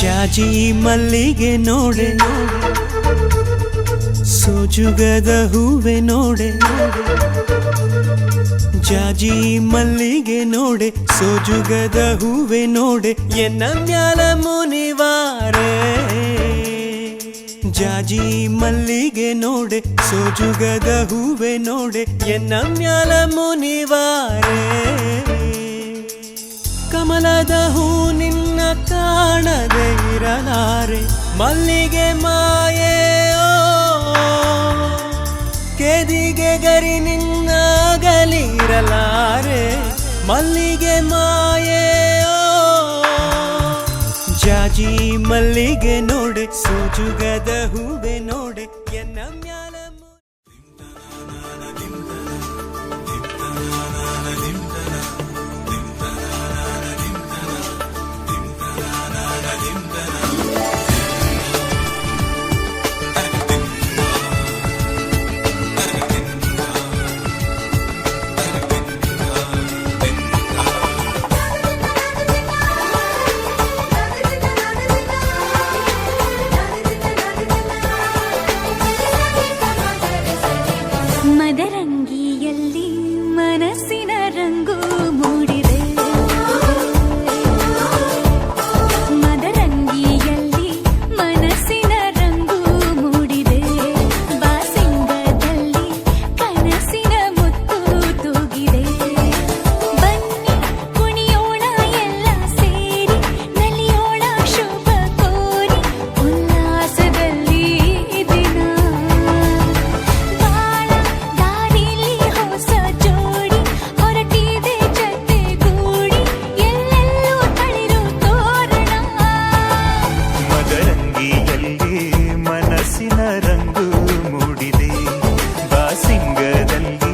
ಜಾಜಿ ಮಲ್ಲಿಗೆ ನೋಡೆ ಸೋಜುಗದ ಹೂವೆ ನೋಡೆ ಜಾಜಿ ಮಲ್ಲಿಗೆ ನೋಡೆ ಸೋಜುಗದ ಹೂವೆ ನೋಡೆ ಎನ್ನ ಮ್ಯಾಲ ಮುನಿವಾರೆ ಜಾಜಿ ಮಲ್ಲಿಗೆ ನೋಡೆ ಸೋಜುಗದ ಹೂವೆ ನೋಡೆ ಎನ್ನ ಮ್ಯಾಲ ಮುನಿವಾರೆ ಕಮಲದ ಹೂ ನಿನ್ನ ಕಾಣದೆ ಇರಲಾರೆ ಮಲ್ಲಿಗೆ ಮಾಯೆ ಕೆದಿಗೆ ಗರಿ ನಿನ್ನ ಗಲಿರಲಾರೆ ಮಲ್ಲಿಗೆ ಮಾಯೆ ಜಾಜಿ ಮಲ್ಲಿಗೆ ನೋಡೆ ಸೋಜುಗದ ಹೂವೆ ನೋಡೆ ಎನ್ನ ಮ್ಯಾಲ ಮದರಂಗಿಯಲ್ಲಿ ಮನಸ್ಸಿನ ರಂಗು ಮೂಡಿದೆ ಮದರಂಗಿಯಲ್ಲಿ ಮನಸ್ಸಿನ ರಂಗು ಮೂಡಿದೆ ಬಾಸಿಂಗದಲ್ಲಿ ಕನಸಿನ ಮುತ್ತು ತೂಗಿದೆ ಬನ್ನಿ ಕುಣಿಯೋಣ ಎಲ್ಲ ಸೇರಿ ನಲಿಯೋಣ ಶುಭ ಕೋರಿ ಉಲ್ಲಾಸದಲ್ಲಿ ದಿನ ರಂಗು ಮೂಡಿದೆ ಬಾಸಿಂಗದಲ್ಲಿ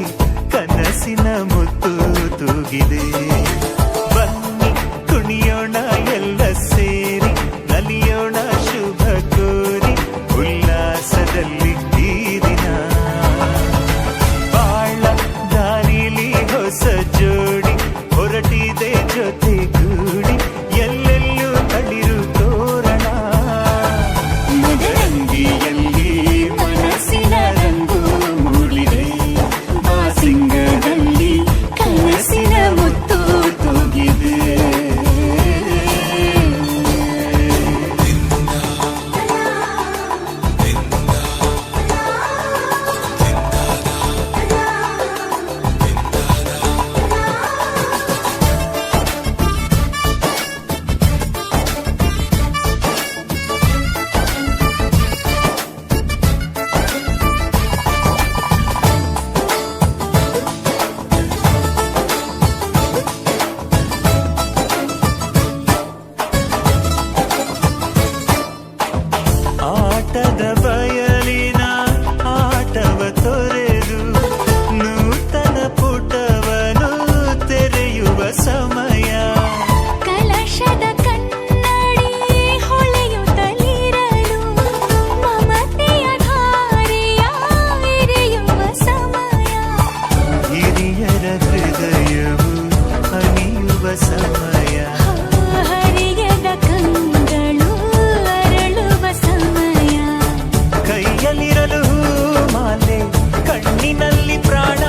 ಕನಸಿನ ಮುತ್ತು ತೂಗಿದೆ ಬನ್ನಿ ಕುಣಿಯೋಣ ಎಲ್ಲ ಸೇರಿ ನಲಿಯೋಣ ಶುಭ ಕೋರಿ ಉಲ್ಲಾಸದಲ್ಲಿ ಈ ದಿನ ಬಾಳ ದಾರಿಲಿ ಹೊಸ ಜೋಡಿ ಹೊರಟಿದೆ ಜೊತೆಗೂಡಿ ಎಲ್ಲೆಲ್ಲೂ ತಳಿರು ತೋರಣ ಮದರಂಗಿಯಲ್ಲಿ ಮನಸ್ಸಿನ ರಂಗು ಮೂಡಿದೆ ಬಾಸಿಂಗದಲ್ಲಿ ಕನಸಿನ ಮುತ್ತು ತೂಗಿದೆ ಆಟದ ಬಯಲಿನ ಆಟವ ತೊರೆದು ನೂತನ ಪುಟವನು ತೆರೆಯುವ ಸಮಯ ಕಲಶದ ಕನ್ನಡಿ ಹೊಳೆಯುತ್ತಲಿರಲು ಮಮತೆಯ ಧಾರೆಯ ಎರೆಯುವ ಸಮಯ ಹಿರಿಯರ ಹೃದಯವು ಅಣಿಯುವ ಸಮಯ ಹರಿಯದ ಕಂಗಳು ಅರಳುವ ಸಮಯ ಕೈಯಲ್ಲಿರಲು ಮಾಲೆ ಕಣ್ಣಿನಲ್ಲಿ ಪ್ರಾಣ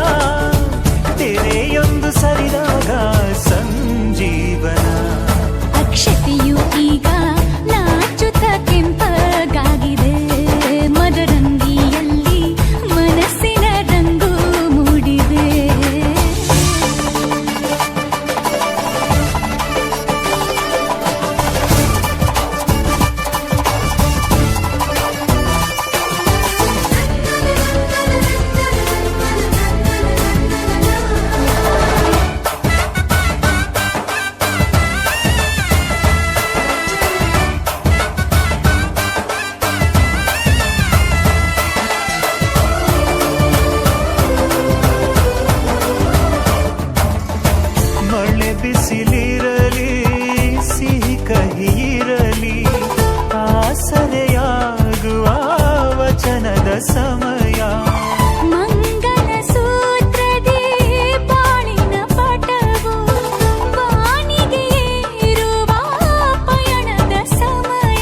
ತೆರೆಯೊಂದು ಸರಿದಾಗ ಸಂಜೀವನ ಅಕ್ಷತೆಯು ಈಗ ನಾಚುತ್ತ ಕೆಂಪಗಾಗಿದೆ ಮದರಂಗಿಯಲ್ಲಿ ಮನಸ್ಸಿನ ರಂಗು ಮೂಡಿದೆ ಮಳೆ ಬಿಸಿಲಿರಲಿ ಸಿಹಿ ಕಹಿ ಇರಲಿ ಆಸರೆಯಾಗುವ ವಚನದ ಸಮಯ ಮಂಗಲ ಸೂತ್ರದಿ ಬಾಳಿನ ಪಟವು ಬಾನಿಗೆ ಏರುವ ಪಯಣದ ಸಮಯ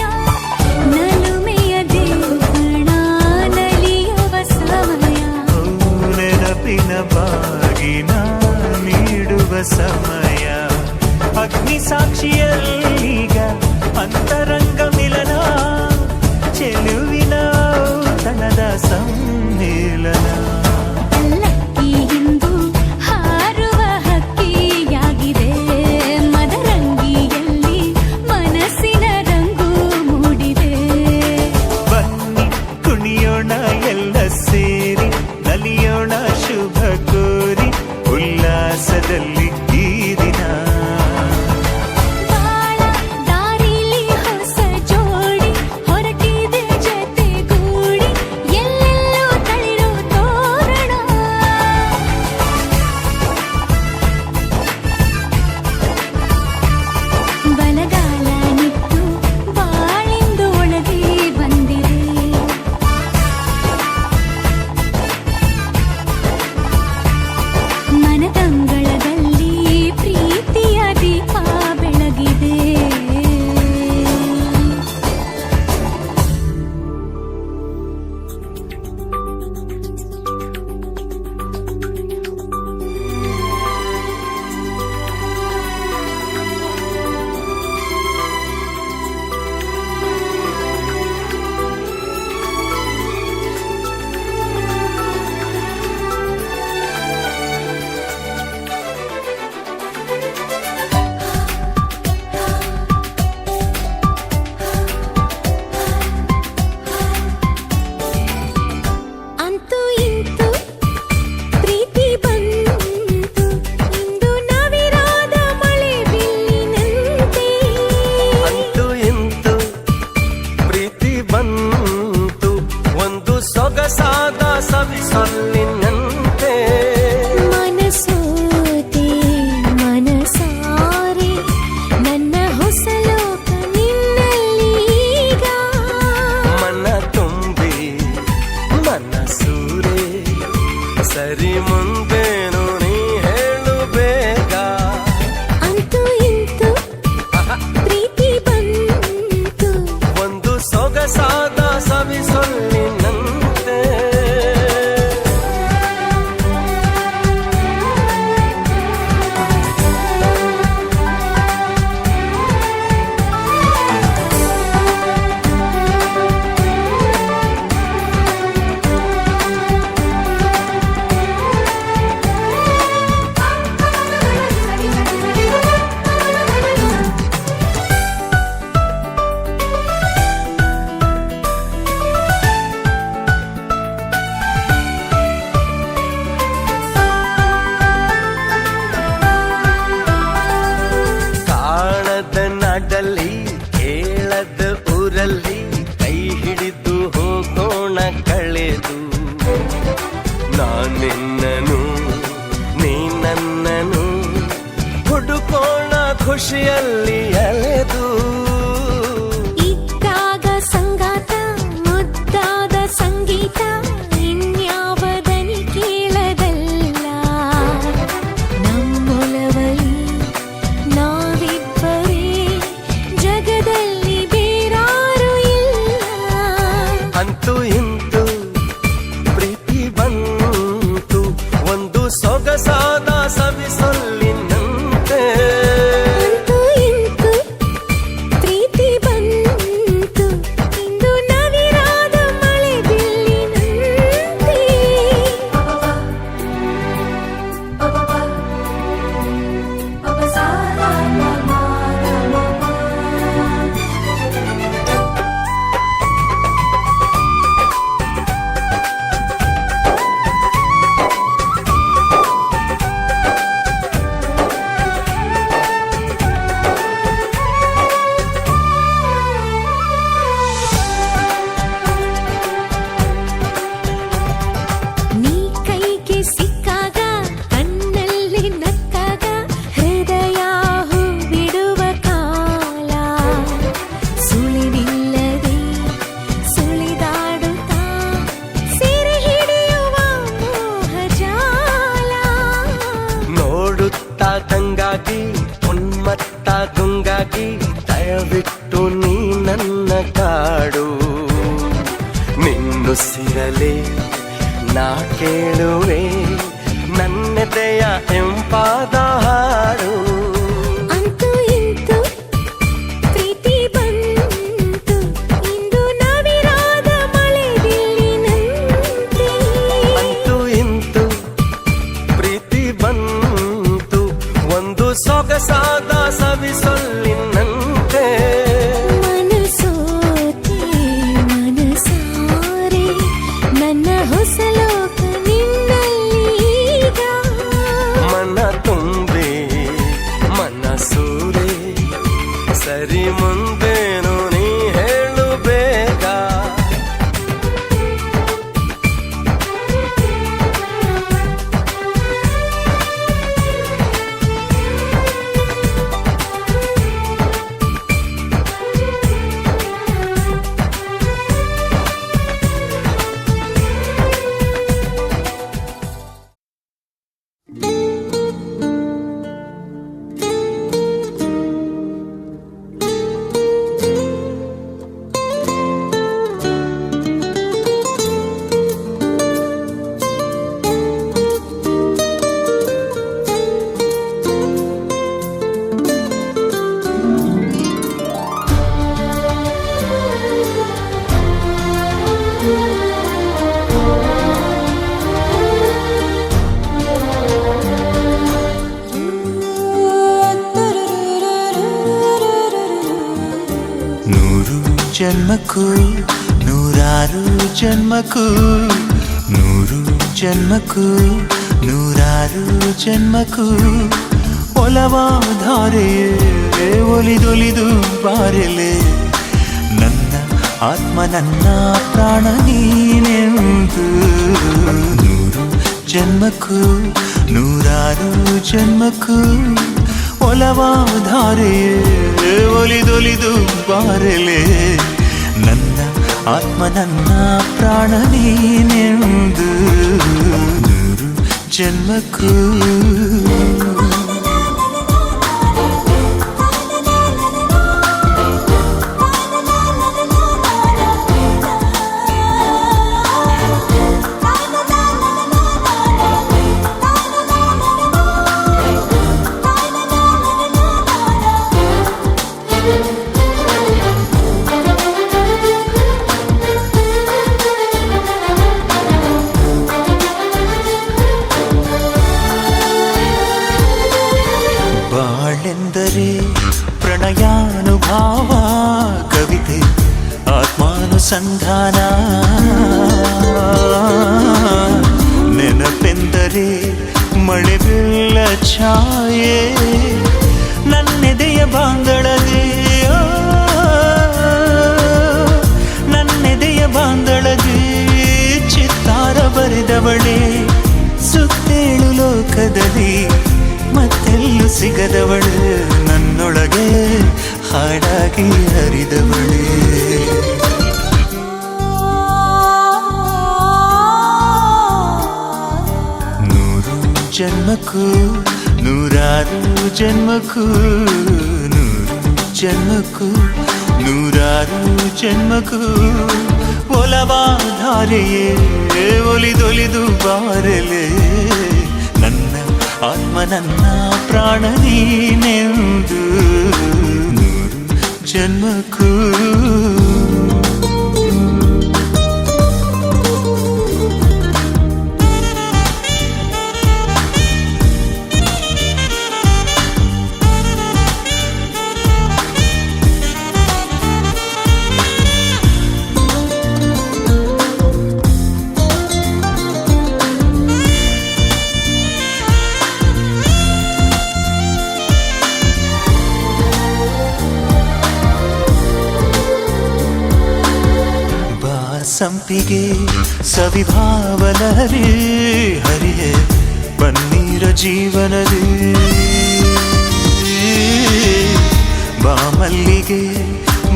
ಬಾಳಲ್ಲಿ ಕೈ ಹಿಡಿದು ಹೋಗೋಣ ಕಳೆದು ನಾನಿನ್ನನು ನೀ ನನ್ನನು ಹುಡುಕೋಣ ಖುಷಿಯಲ್ಲಿ ಅಲೆದು ಇದ್ದಾಗ ಸಂಗಾತ ಮುದ್ದಾದ ಸಂಗೀತ ಇನ್ಯಾವದನಿ ಕೇಳದಲ್ಲ ನಮ್ಮೊಲವಲಿ ನಾವಿಬ್ಬರೇ ಜಗದಲ್ಲಿ ಬೇರಾರು ಇಲ್ಲ ಅಂತೂ ಇಂತು ಪ್ರೀತಿ ಬಂತು ಒಂದು ಸೊಗಸಾದ ಸವಿಸೊಲ್ಲಿನಂತೆ ಅಂತೂ ಇಂತು ಪ್ರೀತಿ ಬಂತು ಇಂದು ನವಿರಾದ ಮಳೆ ಬಿಲ್ಲಿನಂತೆ ನೀ ಕೈಗೆ ಸಿಕ್ಕಾಗ ಕಣ್ಣಲ್ಲಿ ನಕ್ಕಾಗ ಹೃದಯ ಹೂ ಬಿಡುವ ಕಾಲ ಸುಳಿವಿಲ್ಲದೆ ಸುಳಿದಾಡುತ್ತಾ ಸೆರೆ ಹಿಡಿಯುವ ಮೋಹಜಾಲ ನೋಡುತ್ತಾ ತಂಗಾಗಿ ಉನ್ಮತ್ತ ದುಂಗಾಗಿ ದಯವಿಟ್ಟು ನೀ ನನ್ನ ಕಾಡು ನಿನ್ನುಸಿರಲೆ ನಾ ಕೇಳುವೆ ನನ್ನೆದೆಯ ಎಂಪಾದ ಹಾಡು ಅಂತೂ ಇಂತು ಪ್ರೀತಿ ಬಂತು ಇಂದು ನವಿರಾದ ಮಳೆ ಬಿಲ್ಲಿನಂತೆ ಅಂತೂ ಇಂತು ಪ್ರೀತಿ ಬಂತು ಒಂದು ಸೊಗಸಾದ ಸವಿಸೊಲ್ಲಿನಂತೆ ಮನಸೋತೆ ಮನಸಾರೆ ನನ್ನ ಹೊಸ ಲೋಕ ನಿನ್ನಲ್ಲೀಗ ಮನ ತುಂಬಿ ಮನಸೂರೆ ಸರಿ ಮುಂದೇನು ನೀ ಹೇಳು ಬೇಗ ನೂರು ಜನ್ಮಕ್ಕೂ ನೂರಾರು ಜನ್ಮಕ್ಕೂ ನೂರು ಜನ್ಮಕ್ಕೂ ನೂರಾರು ಜನ್ಮಕ್ಕೂ ಒಲವಾಧಾರೆಯೇ ಒಲಿದೊಲಿದು ಬಾರೆಲೆ ನನ್ನ ಆತ್ಮ ನನ್ನ ಪ್ರಾಣ ನೀನೆಂದು ನೂರು ಜನ್ಮಕ್ಕೂ ನೂರಾರು ಜನ್ಮಕ್ಕೂ ಒಲವಾಧಾರೆಯೇ ಒಲಿದೊಲಿದು ಬಾರೆಲೆ ನನ್ನ ಆತ್ಮ ನನ್ನ ಪ್ರಾಣ ನೀನೆಂದು ನೂರು ಜನ್ಮಕ್ಕೂ ಬಾಳೆಂದರೆ ಪ್ರಣಯಾನುಭಾವ ಕವಿತೆ ಆತ್ಮಾನುಸಂಧಾನ ನೆನಪೆಂದರೆ ಮಳೆ ಬೆಲ್ಲ ಛಾಯೆ ನನ್ನೆದೆಯ ಬಾಂಗಳದೆ ಹಾಡಾಗಿ ಹರಿದವಳೇ. ನೂರು ಜನ್ಮಕ್ಕೂ ನೂರಾರು ಜನ್ಮಕ್ಕೂ, ನೂರು ಜನ್ಮಕ್ಕೂ ನೂರಾರು ಜನ್ಮಕ್ಕೂ ಒಲವಾಧಾರೆಯೇ ಒಲಿದೊಲಿದು ಬಾರಲೆ. ನನ್ನ ಆತ್ಮ ನನ್ನ ಪ್ರಾಣ ನೀನೆಂದು ನೂರು ಜನ್ಮಕ್ಕೂ. ಸಂಪಿಗೆ ಸವಿಭಾವನರಿ ಹರಿಯೇ ಬನ್ನೀರ ಜೀವನದಿ. ಬಾಮಲ್ಲಿಗೆ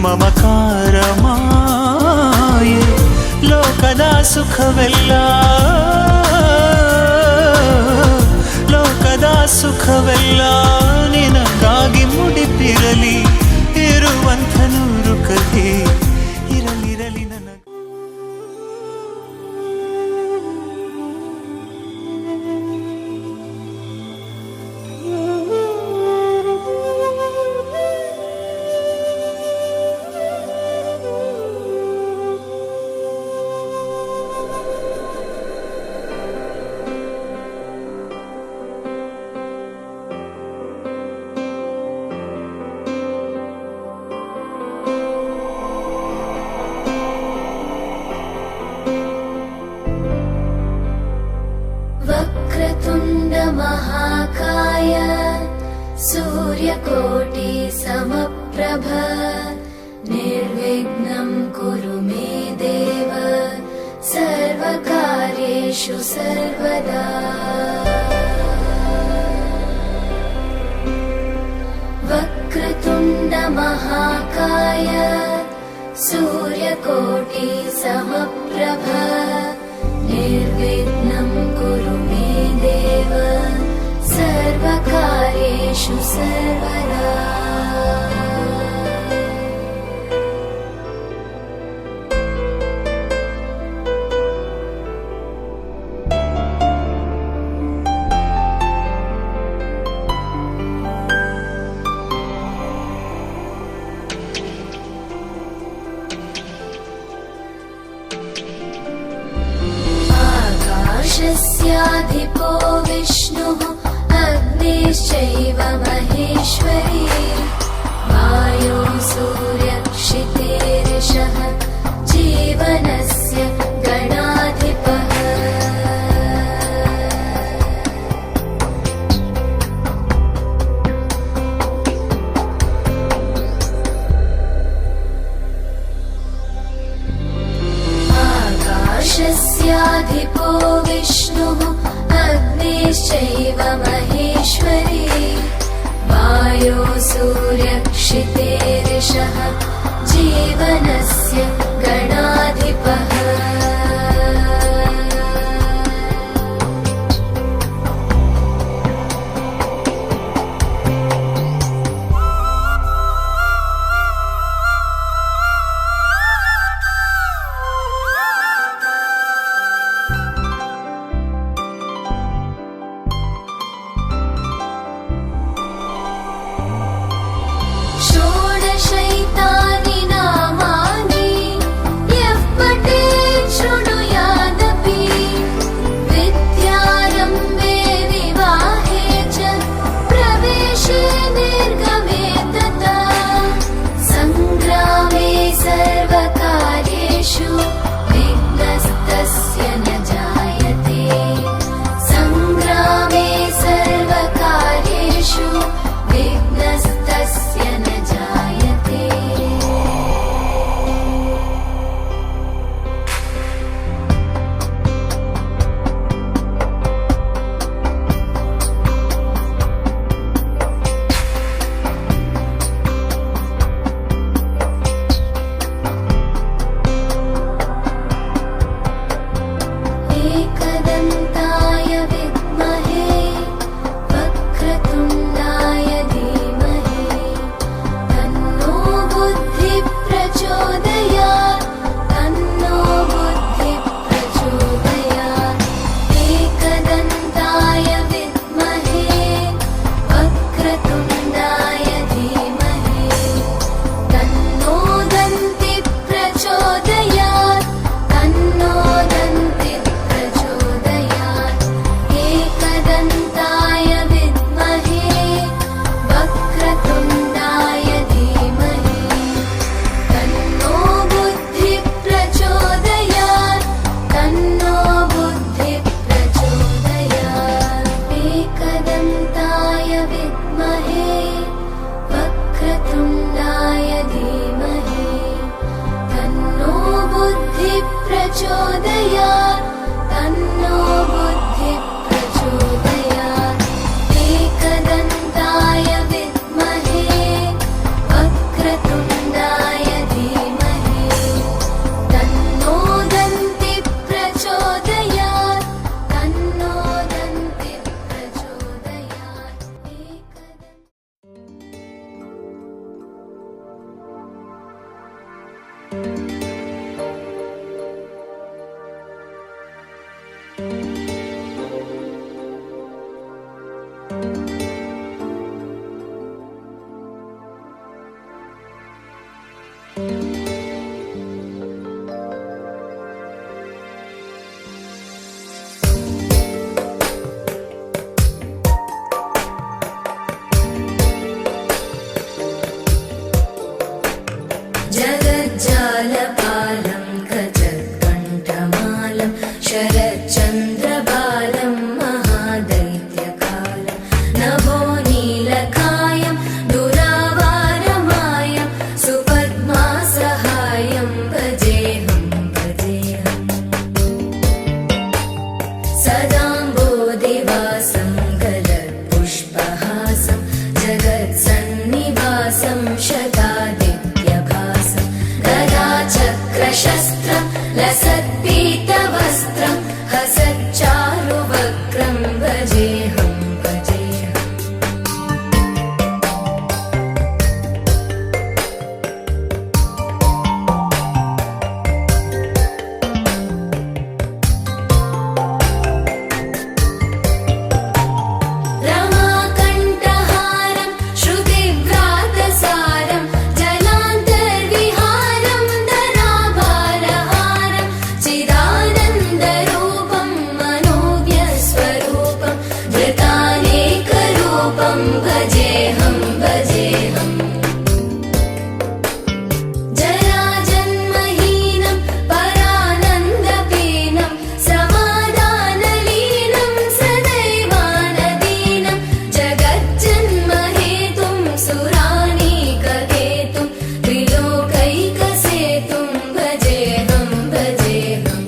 ಮಮಕಾರ ಮಾಯೆ ಲೋಕದ ಸುಖವೆಲ್ಲ, ಲೋಕದ ಸುಖವೆಲ್ಲ ನಿನಗಾಗಿ ಮುಡಿಪಿರಲಿ. ಇರುವಂಥ ನೂರು ಕಥೆ ಇರಲಿರಲಿ ನನ್ನ. वक्रतुण्ड महाकाय सूर्यकोटि समप्रभ निर्विघ्नं कुरु मे देव सर्वकार्येषु सर्वदा. वक्रतुण्ड महाकाय सूर्यकोटि समप्रभ निर्विघ्नं कुरु मे देव सर्वकार्येषु सर्वदा. आकाशस्याधिपो विष्णुः अग्निश्चैव महेश्वरी वायो सूर्यक्षितेरिषः जीवनस्य गणाधिपः. आकाशस्याधिपो विष्णुः अग्निश्चैव महेश्वरी वायो सूर्यक्षितेरिषः जीवनस्य गणाधिपः. षोडशैतानि नामानि यः पठेत् शृणुयादपि विद्यारम्भे विवाहे च प्रवेशे निर्गमे तथा सङ्ग्रामे सर्वकार्येषु विघ्नस्तस्य न जायते. सङ्ग्रामे सर्वकार्येषु विघ्नस्तस्य न जायते. प्रचोदयात् तन्नो बुद्धिः प्रचोदयात् एकदन्ताय विद्महे वक्रतुण्डाय धीमहि तन्नो दन्तिः प्रचोदयात् तन्नो दन्तिः प्रचोदयात् जगज्जालपालं गजत्कण्ठमालं शरच्चन्द्रबालं महादैत्यकालं नभो नीलकायं दुरावारमायं सुपद्मासहायं भजेऽहं भजेऽहम् सदाम्बोधिवासं गलत्पुष्पहासं जगत्सन्निवासं शतादित्यभासं गदाचक्रशस्त्रं लसत्पीतवस्त्रं हसच्चारुवक्त्रं भजेऽहं भजेऽहम् रमाकण्ठहारं श्रुतिव्रातसारं जलान्तर्विहारं धराभारहारं चिदानन्दरूपं मनोव्यस्वरूपं धृतानेकरूपं भजेऽहं भजेऽहम् जराजन्महीनं परानन्दपीनं समाधानलीनं सदैवानदीनं जगज्जन्महेतुं सुरानीककेतुं त्रिलोकैकसेतुं भजेऽहं भजेऽहम्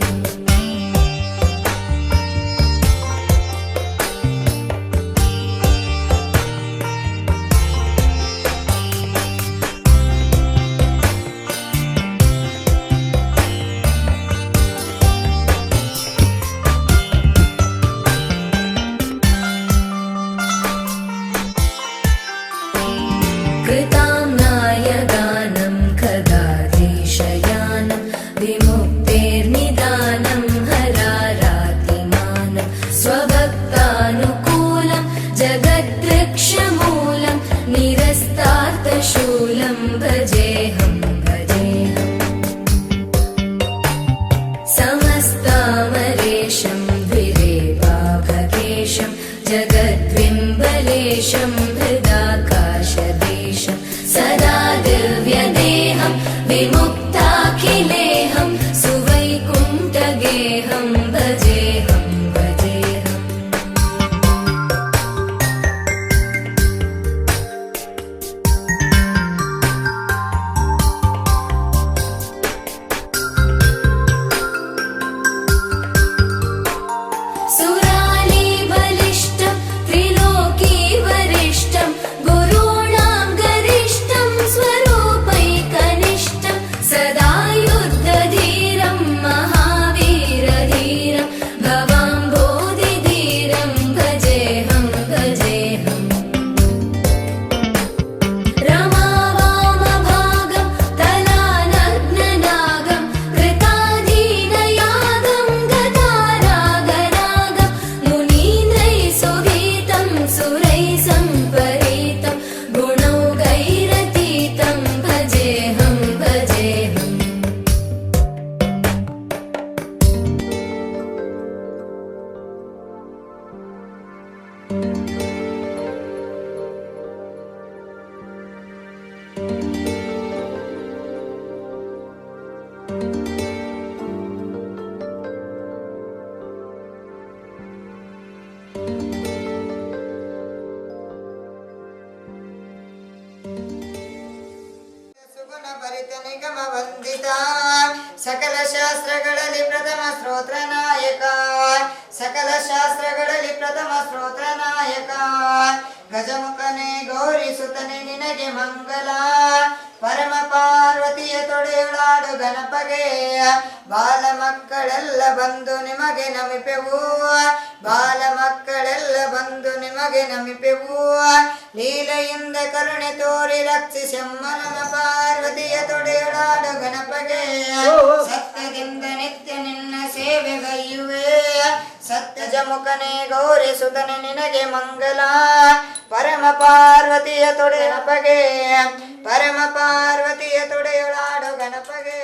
कृताम्नायगानं खगाधीशयानं विमुक्तेर्निदानं हरारातिमानं स्वभक्तानुकूलं जगद्वृक्षमूलं निरस्तार्थशूलं भजेऽहं भजेऽहम् समस्तामरेशं द्विरेवाभकेशं जगद्विम्बलेशं हृदाकाशदेशं सदा दिव्यदेहं विमुक्ताखिलेहं सुवैकुण्ठगेहं भजेऽहं भजेऽहम् सुरालीबलिष्ठं त्रिलोकीवरिष्ठं गुरूणां गरिष्ठं स्वरूपैकनिष्ठं सदा युद्धधीरं महावीरधीरं भवाम्भोधिधीरं भजेऽहं भजेऽहम् रमावामभागं तलानग्ननागं कृताधीनयागं गतारागरागं मुनीन्द्रैः सुगीतं सुरैः सम्परीतं गुणौघैरतीतं भजेऽहं भजेऽहम् सुगुण भरित निगम ವಂದಿತ ಸಕಲ ಶಾಸ್ತ್ರಗಳಲ್ಲಿ ಪ್ರಥಮ ಸ್ತೋತ್ರ ನಾಯಕ ಸಕಲ ಶಾಸ್ತ್ರಗಳಲ್ಲಿ ಪ್ರಥಮ ಸ್ತೋತ್ರ ನಾಯಕ ಗಜಮುಖನೇ ಗೌರಿ ಸುತನೆ ನಿನಗೆ ಮಂಗಲ ಪರಮ ಪಾರ್ವತಿಯ ತೊಡೆಯೊಳಾಡು ಗಣಪಗೆ ಬಾಲ ಮಕ್ಕಳೆಲ್ಲ ಬಂದು ನಿಮಗೆ ನಮಿಪೆವು ಬಾಲ ಮಕ್ಕಳೆಲ್ಲ ಬಂದು ನಿಮಗೆ ನಮಿಪೆವು ಲೀಲೆಯಿಂದ ಕರುಣೆ ತೋರಿ ರಕ್ಷಿಸಮ್ಮನ ಪಾರ್ವತಿಯ ತೊಡೆಯೊಳಾಡು ಗಣಪಗೆ ಸತ್ಯದಿಂದ ನಿತ್ಯ ನಿನ್ನ ಸೇವೆಗೈಯುವೆ ಸತ್ಯಜ ಮುಖನೇ ಗೌರಿ ಸುತನೆ ನಿನಗೆ ಮಂಗಲ ಪರಮ ಪಾರ್ವತಿಯ ತೊಡೆಯೊಳಗೆ ಪರಮ ಪಾರ್ವತಿಯ ತೊಡೆಯೊಳಾಡು ಗಣಪಗೆ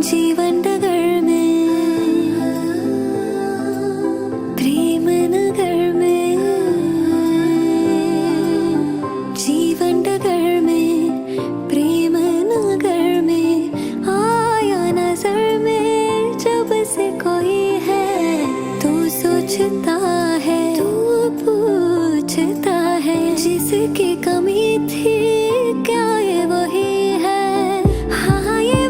जीवन डगर में प्रेम नगर में जीवन डगर में प्रेम नगर में आया नजर में जब से कोई है तो सोचता है तू पूछता है जिसकी कमी थी क्या ये वही है हाँ ये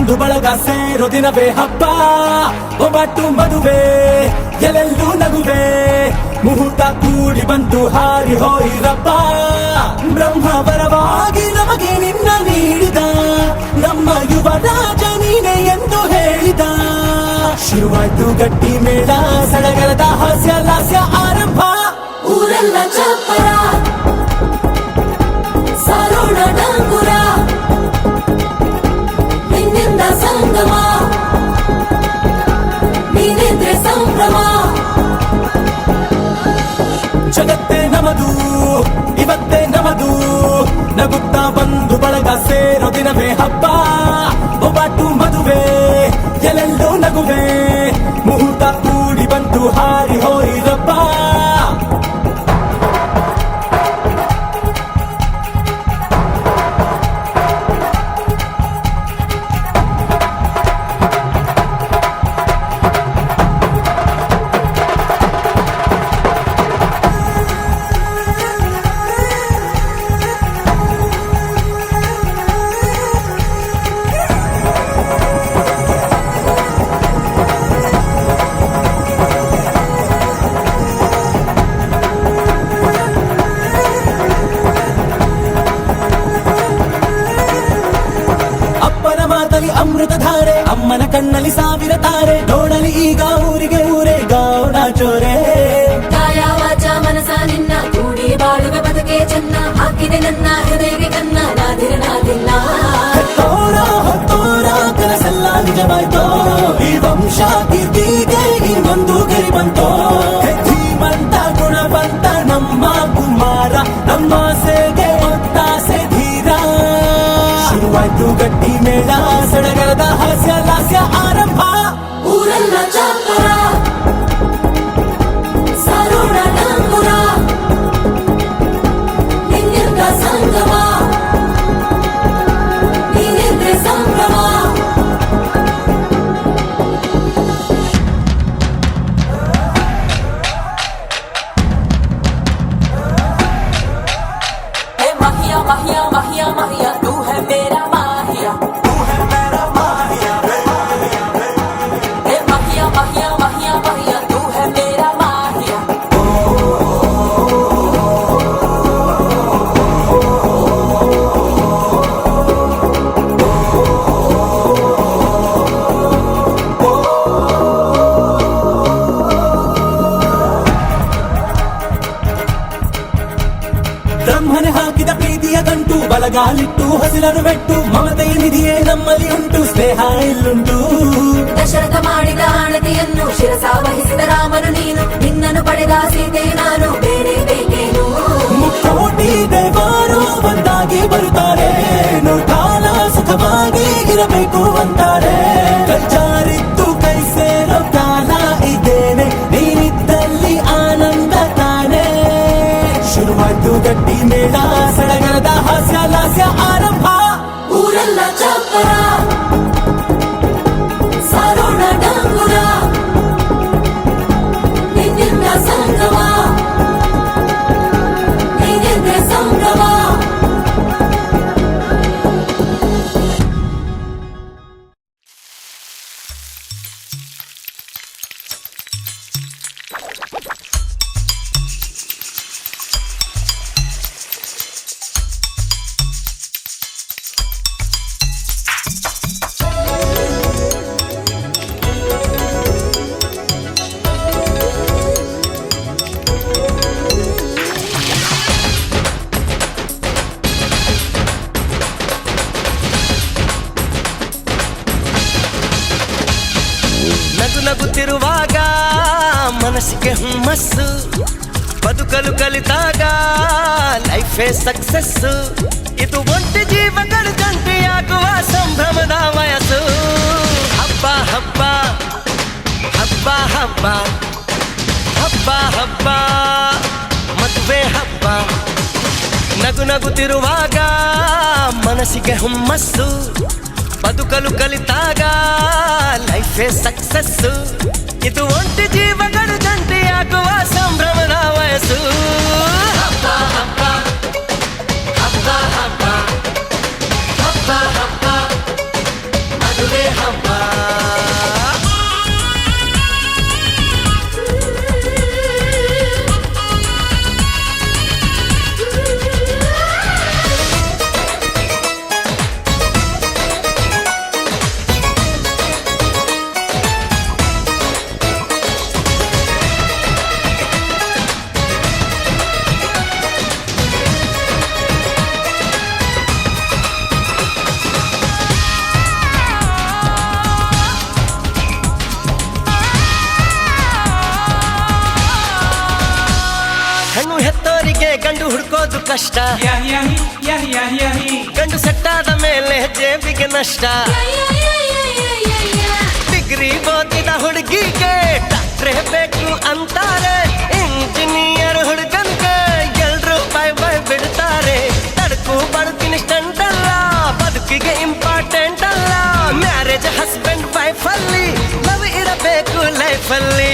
ಬಂಧು ಬಳಗ ಸೇರೋ ದಿನವೇ ಹಬ್ಬ ಒಬ್ಬಟ್ಟು ಮದುವೆ ಎಲ್ಲೆಲ್ಲೂ ನಗುವೆ ಮುಹೂರ್ತ ಕೂಡಿ ಬಂತು ಹಾರಿ ಹೋಯಿರಪ್ಪ ಬ್ರಹ್ಮ ವರವಾಗಿ ನಮಗೆ ನಿನ್ನ ನೀಡಿದ ನಮ್ಮ ಯುವ ರಾಜ ನೀನೆ ಎಂದು ಹೇಳಿದ ಶುರುವಾಯ್ತು ಗಟ್ಟಿ ಮೇಳ ಸಡಗರದ ಹಾಸ್ಯ ಲಾಸ್ಯ ಆರಂಭ ಊರೆಲ್ಲ ಚಪ್ಪರ ಸಾರೋಣ ಡಂಗುರ ನಿನ್ನಿಂದ ಸಂಗಮ ನೀನಿದ್ರೆ ಸಂಭ್ರಮ ಜಗತ್ತೇ ನಮದು ಇವತ್ತೇ ನಮದು ನಗುತ್ತಾ ಬಂದು ಬಳಗ ಸೇರೋ ದಿನವೇ ಹಬ್ಬ ಒಬ್ಬಟ್ಟು ಮದುವೆ ಎಲ್ಲೆಲ್ಲೂ ನಗುವೆ ಮುಹೂರ್ತ ಕೂಡಿ ಬಂತು ಹಾರಿ ಹೋಯಿರಪ್ಪ ಅಮೃತ ಧಾರೆ ಅಮ್ಮನ ಕಣ್ಣಲ್ಲಿ ಸಾವಿರ ತಾರೆ ನೋಡಲಿ ಈಗ ಊರಿಗೆ ಊರೇ ಗೌಡ ಚೋರೆ ಕಾಯ ವಾಚ ಮನಸ ನಿನ್ನ ಕೂಡಿ ಬಾಳುವೆ ಬದುಕೆ ಚೆನ್ನ ಹಾಕಿದೆ ನನ್ನ ಹೃದಯಕ್ಕೆ ಕನ್ನ ನಾದಿರನಾದಿಲ್ಲ ಹೆತ್ತೋರ ಹೊತ್ತೋರ ಕನಸೆಲ್ಲ ನಿಜವಾಯ್ತೋ ಈ ವಂಶ ಕೀರ್ತಿಗೆ ಇನ್ನೊಂದು ಗರಿ ಬಂತೋ ಧೀಮಂತ ಗುಣವಂತ ನಮ್ಮ ಕುಮಾರ ನಮ್ಮ ಸೇಗೆ ಒತ್ತಾಸೆ ಧೀರ ಶುರುವಾಯ್ತು ಗಟ್ಟಿ ಮೇಳ ಸಡಗರದ ಹಾಸ್ಯ ಲಾಸ್ಯ ಆರಂಭ ಊರೆಲ್ಲ ಚಾಪರ ಸಾರೋಣ ಡಂಗುರ ನಿನ್ನಿಂದ ಸಂಗಮ ನೀನಿದ್ರೆ ಸಂಭ್ರಮ माहिया माहिया माहिया माहिया तू है मेरा माहिया माहिया माहिया माहिया माहिया तू है मेरा माहिया ಬ್ರಹ್ಮನೆ ಹಾಕಿದ ಪ್ರೀತಿಯ ಗಂಟು ಬಲಗಾಲಿಟ್ಟು ಹಸಿರನ್ನು ಬೆಟ್ಟು ಮಮತೆಯ ನಿಧಿಯೇ ನಮ್ಮಲ್ಲಿ ಉಂಟು ಸ್ನೇಹ ಇಲ್ಲುಂಟು ದಶರಥ ಮಾಡಿದ ಆಣತಿಯನ್ನು ಶಿರಸ ವಹಿಸಿದ ರಾಮನು ನೀನು ನಿನ್ನನ್ನು ಪಡೆದ ಸೀತೆ ನಾನು ಬೇರೆ ಬೇಕೇನು ಮುಕ್ಕೋಟಿ ದೇವರು ಒಂದಾಗಿ ಬರುತ್ತಾರೆ ಕಾಲ ಸುಖವಾಗಿ ಇರಬೇಕು ಅಂತಾರೆ ಕೈಜಾರಿದ್ದು ಕೈ ಸೇರೋ ಕಾಲ ಇದ್ದೇನೆ ನೀನಿದ್ದಲ್ಲಿ ಆನಂದ ತಾನೇ ಶುರುವಾಯ್ತು ಗಟ್ಟಿ ಮೇಳ ಸಡಗರದ ಹಾಸ್ಯ ಲಾಸ್ಯ ಆರಂಭ ಊರೆಲ್ಲ ಚಪ್ಪರ ಸಾರೋಣ ಡಂಗುರ ನಿನ್ನಿಂದ ಸಂಗಮ ನೀನಿದ್ರೆ ಸಂಭ್ರಮ ನಗು ನಗುತ್ತಿರುವಾಗ ಮನಸ್ಸಿಗೆ ಹುಮ್ಮಸ್ಸು ಬದುಕಲು ಕಲಿತಾಗ ಲೈಫೇ ಸಕ್ಸಸ್ಸು ಇದು ಒಂಟಿ ಜೀವಗಳು ಜಂಟಿಯಾಗುವ ಸಂಭ್ರಮದ ವಯಸ್ಸು ಹಬ್ಬ ಹಬ್ಬ ಹಬ್ಬ ಹಬ್ಬ ಹಬ್ಬ ಹಬ್ಬ ಮದುವೆ ಹಬ್ಬ ನಗು ನಗುತ್ತಿರುವಾಗ ಮನಸ್ಸಿಗೆ ಹುಮ್ಮಸ್ಸು ಬದುಕಲು ಕಲಿತಾಗ ಲೈಫೇ ಸಕ್ಸಸ್ಸು ಇದು ಒಂಟಿ ಜೀವಗಳು ಜಂಟಿಯಾಗುವ ಸಂಭ್ರಮದ ವಯಸ್ಸು ಹಬ್ಬ ಹಬ್ಬ ಹಬ್ಬ ಹಬ್ಬ ಹಬ್ಬ ಹಬ್ಬ ಮದುವೆ ಗಂಡು ಹುಡ್ಕೋದು ಕಷ್ಟ ಗಂಡು ಸೆಟ್ಟಾದ ಮೇಲೆ ಜೇಬಿಗೆ ನಷ್ಟ ಡಿಗ್ರಿ ಓದಿದ ಹುಡುಗಿಗೆ ಡಾಕ್ಟ್ರೇ ಬೇಕು ಅಂತಾರೆ ಇಂಜಿನಿಯರ್ ಹುಡುಗನ್ಗೆ ಎಲ್ರು ಬೈ ಬಿಡ್ತಾರೆ ತಡಕು ಬದುಕಿನ ಸ್ಟಂಟ್ ಅಲ್ಲ ಬದುಕಿಗೆ ಇಂಪಾರ್ಟೆಂಟ್ ಅಲ್ಲ ಮ್ಯಾರೇಜ್ ಹಸ್ಬೆಂಡ್ ವೈಫ್ ಅಲ್ಲಿ ಲವ್ ಇರಬೇಕು ಲೈಫ್ ಅಲ್ಲಿ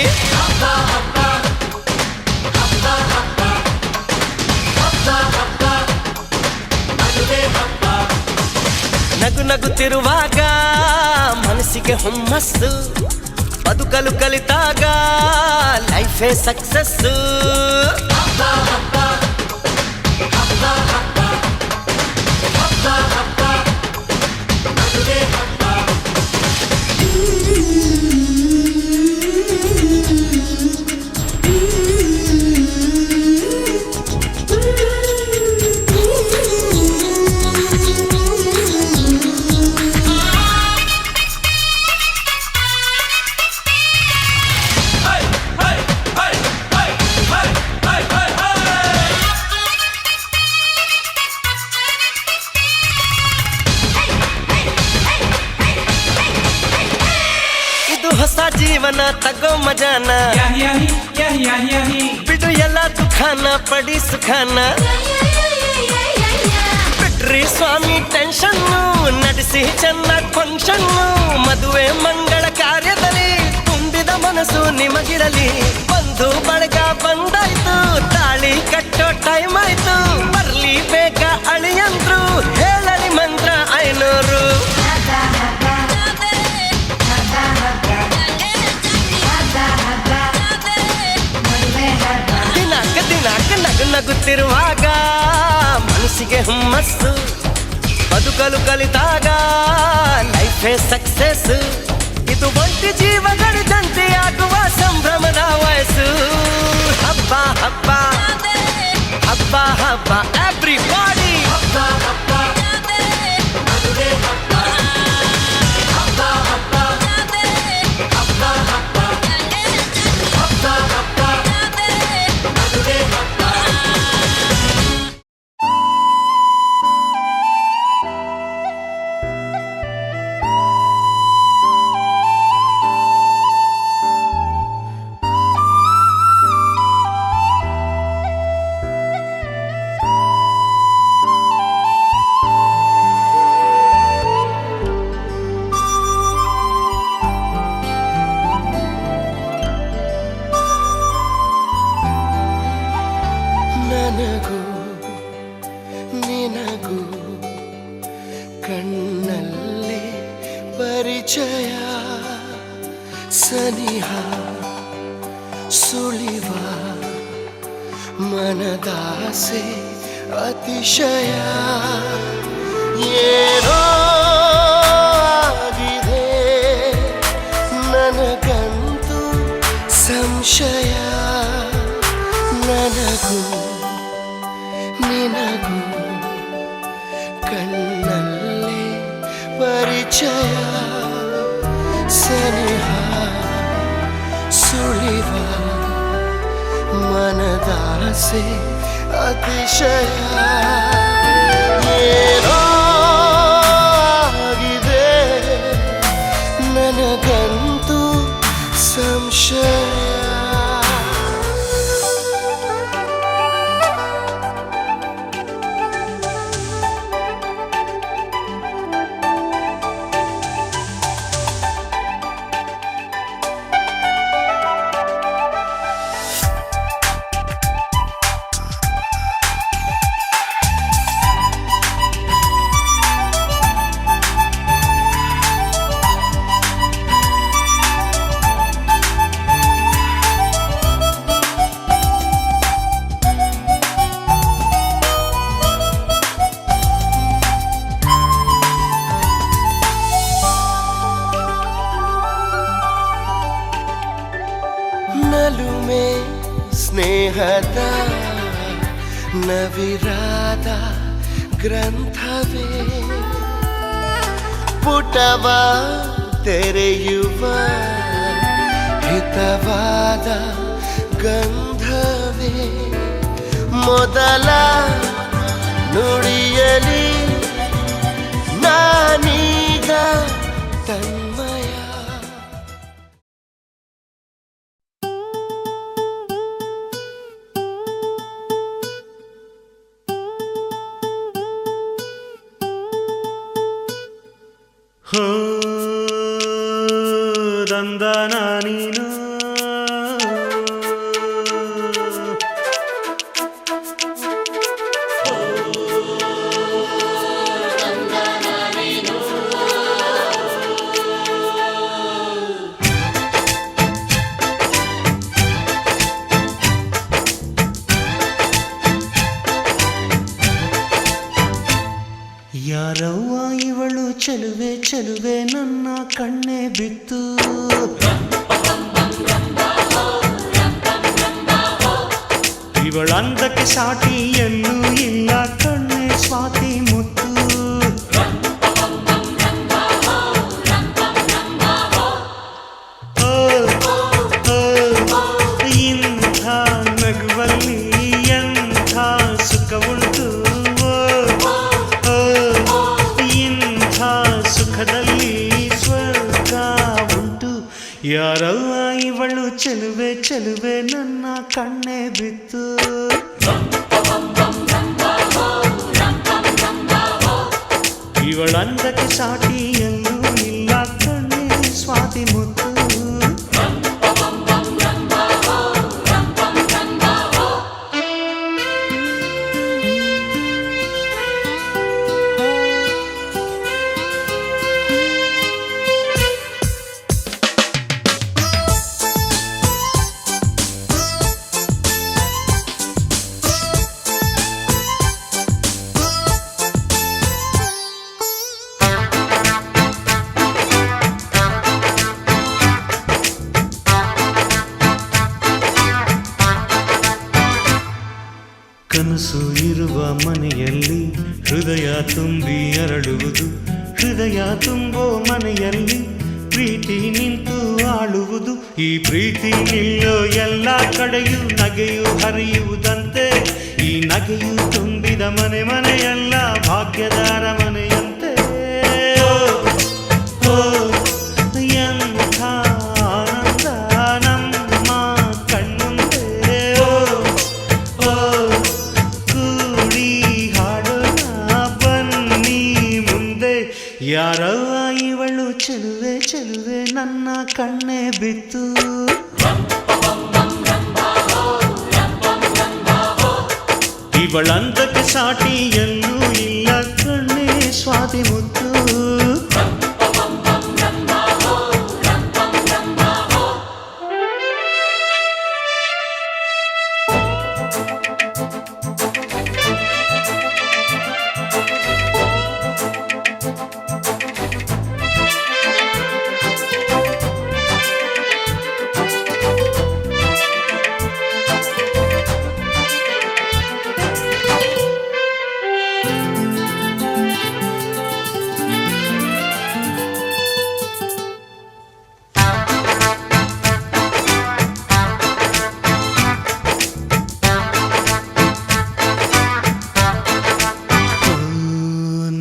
ನಗು ನಗುತ್ತಿರುವಾಗ ಮನಸ್ಸಿಗೆ ಹುಮ್ಮಸ್ಸು ಬದುಕಲು ಕಲಿತಾಗ ಲೈಫೇ ಸಕ್ಸಸ್ಸು ಹೊಸ ಜೀವನ ತಗೋ ಮಜಾನ ಬಿಡು ಎಲ್ಲ ದುಃಖಾನ ಪಡಿ ಸುಖಾನ ಬಿಟ್ರಿ ಸ್ವಾಮಿ ಟೆನ್ಷನ್ನು ನಡೆಸಿ ಚೆನ್ನಾಗಿ ಫಂಕ್ಷನ್ನು ಮದುವೆ ಮಂಗಳ ಕಾರ್ಯದಲ್ಲಿ ತುಂಬಿದ ಮನಸ್ಸು ನಿಮಗಿರಲಿ ಬಂಧು ಬಳಗ ಬಂದಾಯ್ತು ತಾಳಿ ಕಟ್ಟೋ ಟೈಮ್ ಆಯ್ತು ಬರ್ಲಿ ಬೇಗ ಅಳಿಯಂದ್ರು ಹೇಳಲಿ ಮಂತ್ರ 500 ನಗುತ್ತಿರುವಾಗ ಮನಸ್ಸಿಗೆ ಹುಮ್ಮಸ್ಸು ಬದುಕಲು ಕಲಿತಾಗ ಲೈಫೇ ಸಕ್ಸಸ್ ಇದು ಒಂಟಿ ಜೀವಗಳಿದಂತೆ ಆಗುವ ಸಂಭ್ರಮದ ವಯಸ್ಸು ಹಬ್ಬ ಹಬ್ಬ ಹಬ್ಬ ಹಬ್ಬ ಎವ್ರಿಬಾಡಿ ನನಗೂ ನಿನಗೂ ಕಣ್ಣಲ್ಲಿ ಪರಿಚಯ ಸನಿಹ ಸುಳಿವ ಮನದಾಸೆ ಅತಿಶಯ ಏನೋ ಆಗಿದೆ ನನಗಂತೂ ಸಂಶಯ ನನಗೂ ನಿನಗೂ ಕಣ್ಣಲ್ಲಿ ಪರಿಚಯ ಸನಿಹ ಸುಳಿವ ಮನದಾಸೆ ಅತಿಶಯ ಏನೋ ಆಗಿದೆ ನನಗಂತೂ ಸಂಶಯ ನಲುಮೆ ಸ್ನೇಹದ ನವಿರಾದ ಗ್ರಂಥವೇ ಪುಟವ ತೆರೆಯುವ ಹಿತವಾದ ಗಂಧವೇ ಮೊದಲ ನುಡಿಯಲಿ ನಾನೀಗ ತನ್ಮಯ. ಹೋ ದಂದನ ನೀನು ಯಾರವ್ವ ಇವಳು ಚೆಲುವೆ ಚೆಲುವೆ ನನ್ನ ಕಣ್ಣೆ ಬಿತ್ತು. ಇವಳಂದಕ್ಕೆ ಸಾಟಿ ಎಲ್ಲೂ ಇಲ್ಲ ಕಣ್ಣೆ ಸ್ವಾತಿ ಮುತ್ತು. ಇಂಥ ನಗುವಲ್ಲಿ ಎಂಥ ಸುಖ ಉಂಟು. ಸುಖದಲ್ಲಿ ಸ್ವರ್ಗ ಉಂಟು. ಯಾರವ್ವ ಇವಳು ಚೆಲುವೆ ಚೆಲುವೆ ನನ್ನ ಕಣ್ಣೆ ಬಿತ್ತು. ಇವಳಂದಕ್ಕೆ ಸಾಟಿ ಎಲ್ಲೂ ಇಲ್ಲ ಕಣ್ಣೆ ಸ್ವಾತಿ ಮುತ್ತು. ಕನಸು ಇರುವ ಮನೆಯಲ್ಲಿ ಹೃದಯ ತುಂಬಿ ಅರಳುವುದು. ಹೃದಯ ತುಂಬೋ ಮನೆಯಲ್ಲಿ ಪ್ರೀತಿ ನಿಂತು ಆಳುವುದು. ಈ ಪ್ರೀತಿ ನಿಲ್ಲೋ ಎಲ್ಲ ಕಡೆಯೂ ನಗೆಯು ಹರಿಯುವುದಂತೆ. ಈ ನಗೆಯು ತುಂಬಿದ ಮನೆ ಮನೆಯೆಲ್ಲ ಭಾಗ್ಯದ ಅರಮನೆಯಂತೆ. ಎಂಥ ಆನಂದ ನಮ್ಮ ಕಣ್ಣುಂದೆ. ಕೂಡಿ ಹಾಡೋಣ ಬನ್ನಿ ಮುಂದೆ. ಯಾರವ್ವ ಇವಳು ಚೆಲುವೆ ಚೆಲುವೆ ನನ್ನ ಕಣ್ಣೆ ಬಿತ್ತು. ಇವಳಂದಕ್ಕೆ ಸಾಟಿ ಎಲ್ಲೂ ಇಲ್ಲ ಕಣ್ಣೆ ಸ್ವಾತಿ ಮುತ್ತು.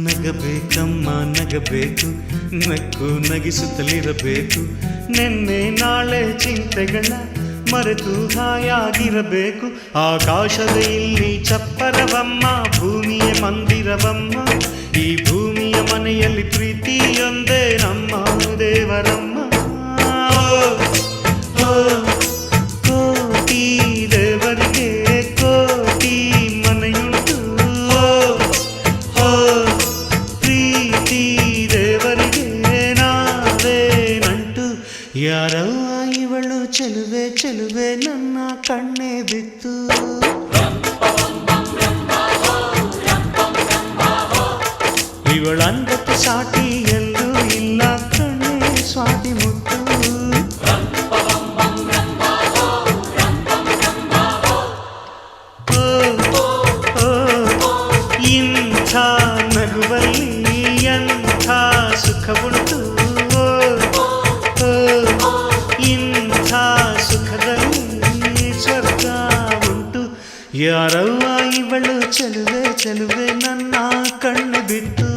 ನಗಬೇಕಮ್ಮ ನಗಬೇಕು, ನಕ್ಕು ನಗಿಸುತ್ತಲಿರಬೇಕು. ನಿನ್ನೆ ನಾಳೆ ಚಿಂತೆಗಳ ಮರೆತು ಹಾಯಾಗಿರಬೇಕು. ಆಕಾಶದ ಇಲ್ಲಿ ಚಪ್ಪರವಮ್ಮ, ಭೂಮಿಯ ಮಂದಿರವಮ್ಮ. ಈ ಭೂಮಿಯ ಮನೆಯಲ್ಲಿ ಪ್ರೀತಿಯೊಂದೇ ನಮ್ಮ ದೇವರಮ್ಮ. ಕೋಟಿ ದೇವರಿಗೆ ಕೋಟಿ ಮನೆಯುಂಟು. ಪ್ರೀತಿ ದೇವರಿಗೆ ನಾವೇ ನಂಟು. ಯಾರವ್ವ ಇವಳು ಚೆಲುವೆ ಚೆಲುವೆ ನನ್ನ ಕಣ್ಣೆ ಬಿತ್ತು. ಇವಳಂದಕ್ಕೆ ಸಾಟಿ ಎಲ್ಲೂ ಇಲ್ಲ ಕಣ್ಣೆ ಸ್ವಾತಿ ಮುತ್ತು. ಇಂಥ ನಗುವಲ್ಲಿ ಎಂಥ ಸುಖ ಉಂಟು. ಇಂಥ ಸುಖದಲ್ಲಿ ಸ್ವರ್ಗ ಉಂಟು. ಯಾರವ್ವ ಇವಳು ಚೆಲುವೆ ಚೆಲುವೆ ನನ್ನ ಕಣ್ಣು ಬಿತ್ತು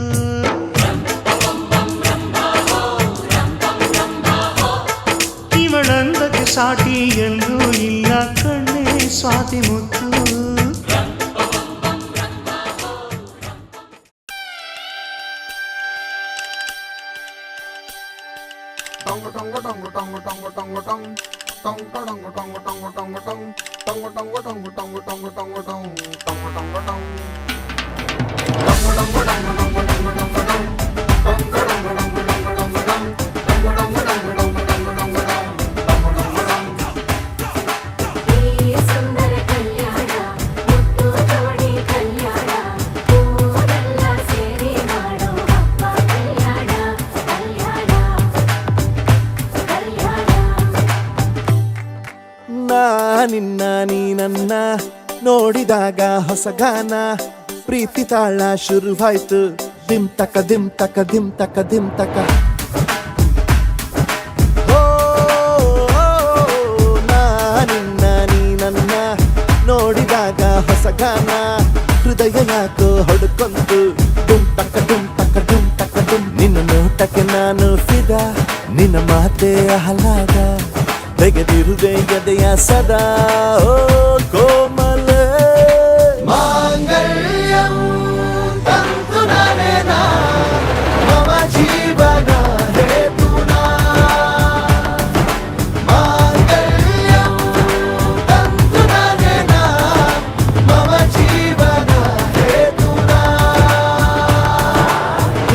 ಇವಳಂದಕ್ಕೆ ಸಾಟಿ ಎಲ್ಲೂ ಇಲ್ಲ ಕಣ್ಣೆ ಸ್ವಾತಿ ಮುತ್ತು ಸುಂದರ ಕಲ್ಯಾಣ ಮುತ್ತು ಜೋಡಿ ಕಲ್ಯಾಣ ಊರೆಲ್ಲ ಸೇರಿ ಮಾಡೋ ಹಬ್ಬ ಕಲ್ಯಾಣ ಕಲ್ಯಾಣ ಕಲ್ಯಾಣ ನಿನ್ನ ನೀ ನನ್ನ ನೋಡಿದಾಗ ಹೊಸಗಾನ ಪ್ರೀತಿ ತಾಳ ಶುರುವಾಯ್ತು ದಿಮ್ ತಕ ದಿಮ್ ತಕ ದಿಮ್ ತಕ ದಿಮ್ ತಕ ನಿನ್ನ ನೀ ನನ್ನ ನೋಡಿದಾಗ ಹೊಸಗಾನ ಹೃದಯ ಯಾಕೋ ಹೊಡ್ಕೊಂತು ಡುಮ್ ತಕ ಡುಮ್ ತಕ ಡುಮ್ ತಕ ಡುಮ್ ನಿನ್ನ ನೋಟಕ್ಕೆ ನಾನು ಫಿದಾ ನಿನ್ನ ಮಾತೆ ಆಹ್ಲಾದ ತೆಗೆದಿರುವೆ ಎದೆಯ ಸದಾ ಓ ಕೋಮಲ ಮಾಂಗಲ್ಯಂ ತಂತು ನಾನೇನ ಮಮ ಜೀವನ ಹೇತುನಾ ಮಾಂಗಲ್ಯಂ ತಂತು ನಾನೇನ ಮಮ ಜೀವನ ಹೇತುನಾ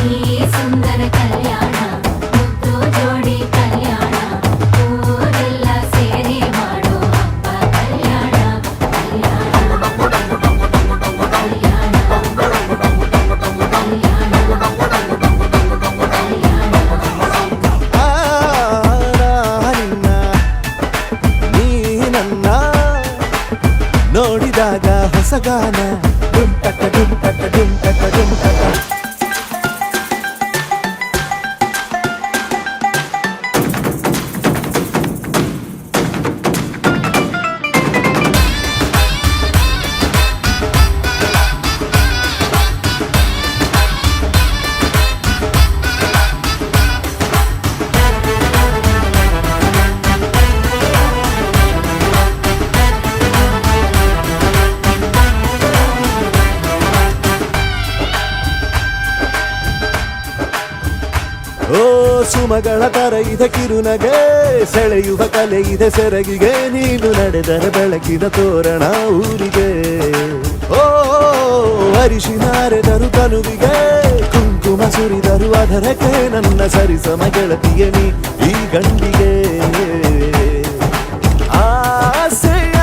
ಈ ಸುಂದರ ಕಲ್ಯಾಣ ಮುತ್ತು ಜೋಡಿ ಕಲ್ಯಾಣ ಊರೆಲ್ಲ ಸೇರಿ ಮಾಡೋ ಹಬ್ಬ ಕಲ್ಯಾಣ ನಿನ್ನ ನೀ ನನ್ನ ನೋಡಿದಾಗ ಹೊಸಗಾನ ಡುಮ್ ಟಕ ಡುಮ್ ಟಕ ಡುಮ್ ಟಕ ಡುಮ್ ಟಕ ಓ ಸುಮಗಳ ತರ ಇದೆ ಕಿರುನಗೆ ಸೆಳೆಯುವ ಕಲೆ ಇದೆ ಸೆರಗಿಗೆ ನೀನು ನಡೆದರೆ ಬೆಳಕಿನ ತೋರಣ ಊರಿಗೆ ಓ ಅರಿಶಿನಾರೆದರು ತನುವಿಗೆ ಕುಂಕುಮ ಸುರಿದರು ಅದರಕ್ಕೆ ನನ್ನ ಸರಿಸಮ ಗೆಳತಿಯ ನೀ ಈ ಗಂಡಿಗೆ ಆಸೆಯ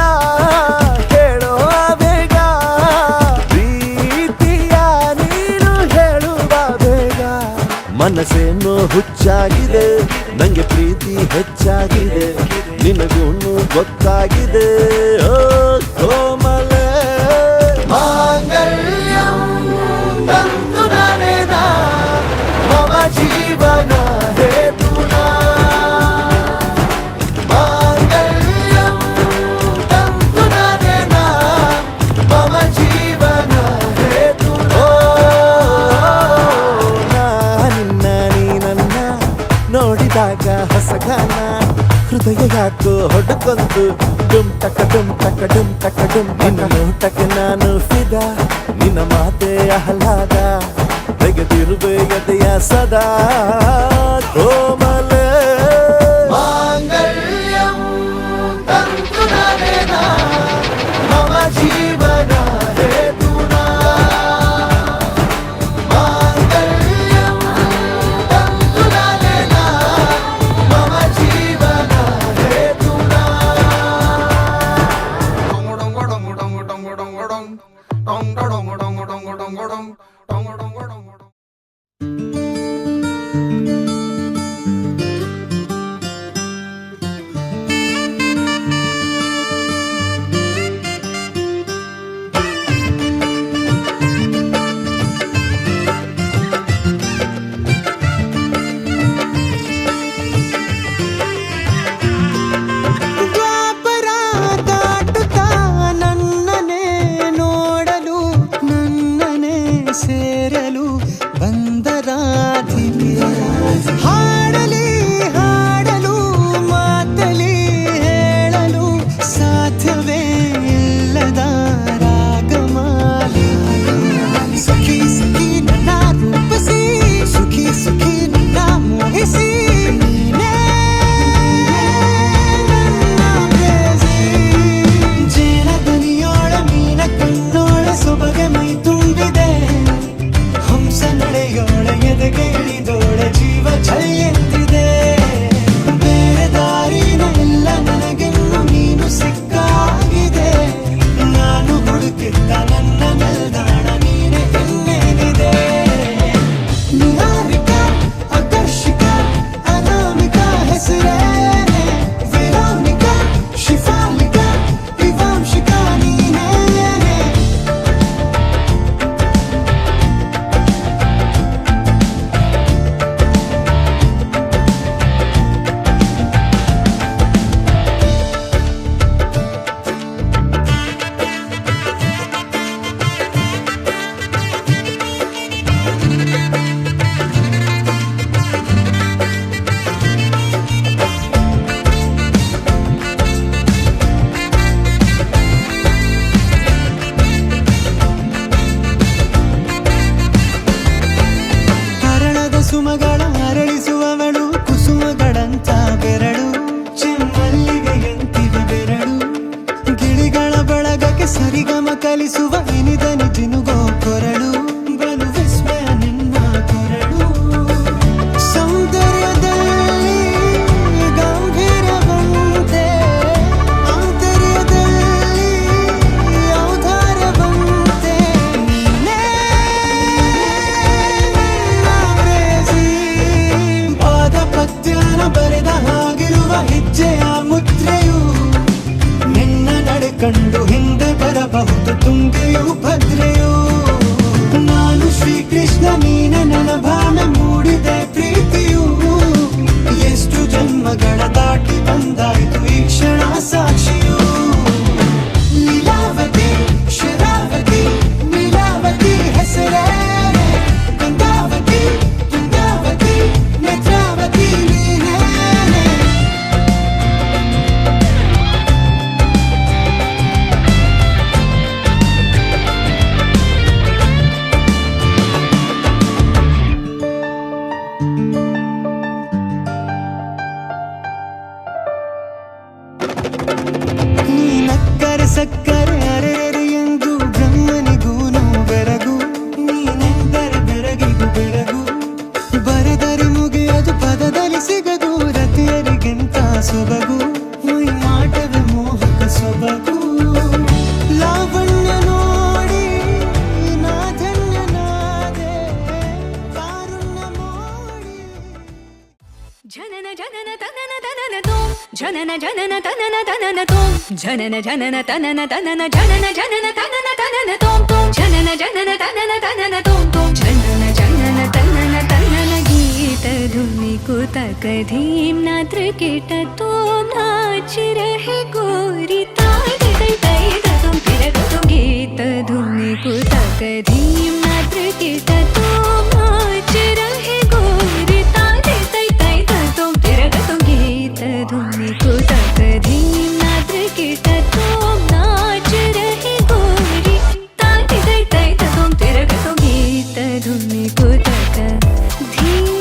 ಕೇಳೋ ಬೇಗ ಪ್ರೀತಿಯ ನೀನು ಹೇಳುವ ಬೇಗ ಮನಸ್ಸೇನೋ ಹುಚ್ಚಾಗಿದೆ ನಂಗೆ ಪ್ರೀತಿ ಹೆಚ್ಚಾಗಿದೆ ನಿನಗೂನು ಗೊತ್ತಾಗಿದೆ ಓ ಕೋಮಲ ಮಾಂಗಲ್ಯಂ ತಂತು ನಾನೇನ ಮಮ ಜೀವನ ಹೇತುನಾ ಮಾಂಗಲ್ಯಂ ತಂತು ನಾನೇನ ಮಮ ಜೀವನ ಹೇತುನಾ ನಿನ್ನ ನೀ ನನ್ನ ನೋಡಿದಾಗ ಹೊಸಗಾನ ಹೃದಯ ಯಾಕೋ ಹೊಡ್ಕೊಂತು ಡುಮ್ ತಕ ಡುಮ್ ತಕ ಡುಮ್ ತಕ ಡುಮ್ ನಿನ್ನ ನೋಟಕ್ಕೆ ನಾನು ಫಿದಾ ನಿನ್ನ ಮಾತೆ ಆಹ್ಲಾದ ತೆಗೆದಿರುವೆ ಎದೆಯ ಸದಾ ಕೋಮಲ ಮಾಂಗಲ್ಯಂ ತಂತು ನಾನೇನ ಮಮ ಜೀವನ ಹೇತುನಾ ಮಾಂಗಲ್ಯಂ ತಂತು ನಾನೇನ ಮಮ ಜೀವನ ಹೇತುನಾ ಕಲಿಸುವ ಇನಿದನಿ ಜಿನುಗೋ ಕೊರಳು ಬಲು ವಿಸ್ಮಯ ನಿನ್ನ ಕೊರಳು ಸೌಂದರ್ಯದಲ್ಲಿ ಗಂಭೀರವಂತೆ ಆಂತರ್ಯದಲ್ಲಿ ಔದಾರ್ಯವಂತೆ ನೀನೇ ಕ್ರೇಜಿ ಪಾದ ಪದ್ಯನ ಬರೆದ ಹಾಗಿರುವ ಹೆಜ್ಜೆಯ ಮುದ್ರೆಯು ನಿನ್ನ ನಡೆ ಕಂಡು ಹಿಂದೆ ಬರಬಹುದು ತುಂಗೆಯು ಭದ್ರೆಯು ನಾನು ಶ್ರೀಕೃಷ್ಣ ನೀನೆ ನನ್ನ ಭಾವನೆ ಮೂಡಿದೆ ಪ್ರೀತಿಯು ಎಷ್ಟು ಜನ್ಮಗಳ ದಾಟಿ ಬಂದಾಯ್ತು ಈ ಕ್ಷಣ ಸಾಕ್ಷಿಯು ಲೀಲಾವತಿ ಶರಾವತಿ ನೀಲಾವತಿ ಹೆಸರೇ ಗಂಗಾವತಿ ತುಂಗಾವತಿ ನೇತ್ರಾವತಿ ನೀನೇ ನೀನಕ್ಕರೆ ಸಕ್ಕರೆ ಅರೆರೆ ಎಂದು ಬ್ರಹ್ಮನಿಗೂನು ಬೆರಗು ನೀನೆಂದರೆ ಬೆರಗಿಗೂ ಬೆರಗು ಬರೆದರೆ ಮುಗಿಯದು ಪದದಲ್ಲಿ ಸಿಗದು ರತಿಯರಿಗಿಂತ ಸೊಬಗು ಮೈ ಆಟವೇ ಮೋಹಕ ಸೊಬಗು ಲಾವಣ್ಯ ನೋಡಿ ನಾ ಧನ್ಯನಾದೆ ಕಾರುಣ್ಯ ಮೋಡಿ ಜನನ ಜನನ ತನನ ತನನ ತೋಂ ಜನನ ಜನನ ತನನ ತನನ ತೋಂ ಜನನ ಜನನ ತನನ ತನನ ಜನನ ಜನನ ತನನ ತನನ ತೋಂ ತೋಂ ಜನನ ಜನನ ತನನ ತನನ ತೋಂ ತೋಂ ಜನನ ಜನನ ತನನ ತನನ ಗೀತ ಧುನಿ ಕುತಕ धीम नात्र कीट तोम नाच रहे गोरी ताई तई तई तुम तिरक तुम गीत धुनी कुतक धीम नात्र कीट तोम नाच रहे गोरी ताई तई तई तुम तिरक तुम गीत धुनी कुतक धीम नात्र कीट तोम नाच रहे गोरी ताई तई तई तुम तिरक तुम गीत धुनी कुतक धीम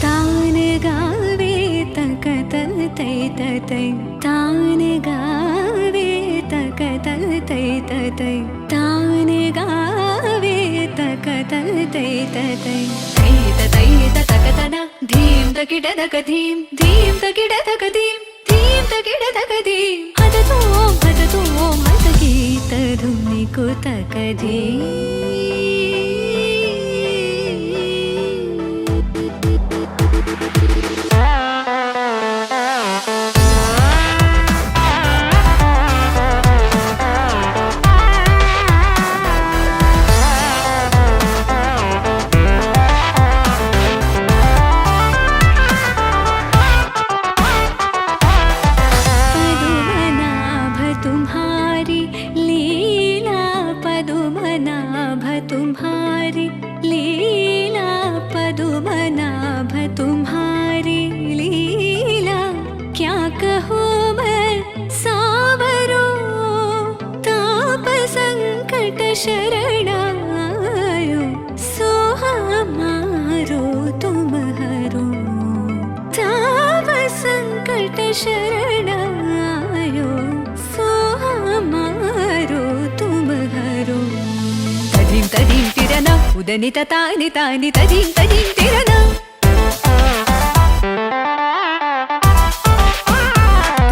तान गावे तकतल तै तै तान गावे तकतल तै तै तान गावे तकतल तै तै तै तकतना धीम तकिड तक धीम धीम तकिड तक धीम धीम तकिड तक धीम हद तो मत गीत धुनी को तक धीम तुम्हारी लीला पदुमनाभ तुम्हारी लीला क्या कहूँ मैं सावरो ताप संकट शरणायो सो हमारो तुम हरो ताप संकट शरणायो सो हमारो तुम हरो तदीम तदीम तिरना उदनित तानि तानि तदीम तदीम तिरना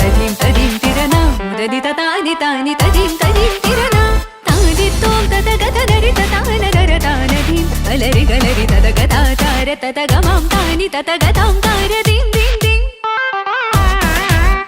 तदीम तदीम तिरना उदनित तानि तानि तदीम तदीम तिरना तानि तोम तद गत दरि तान गर तान धीम अलरि गलरि तद गता तार तद गमाम तानि तद गताम तार दीम दीम दीम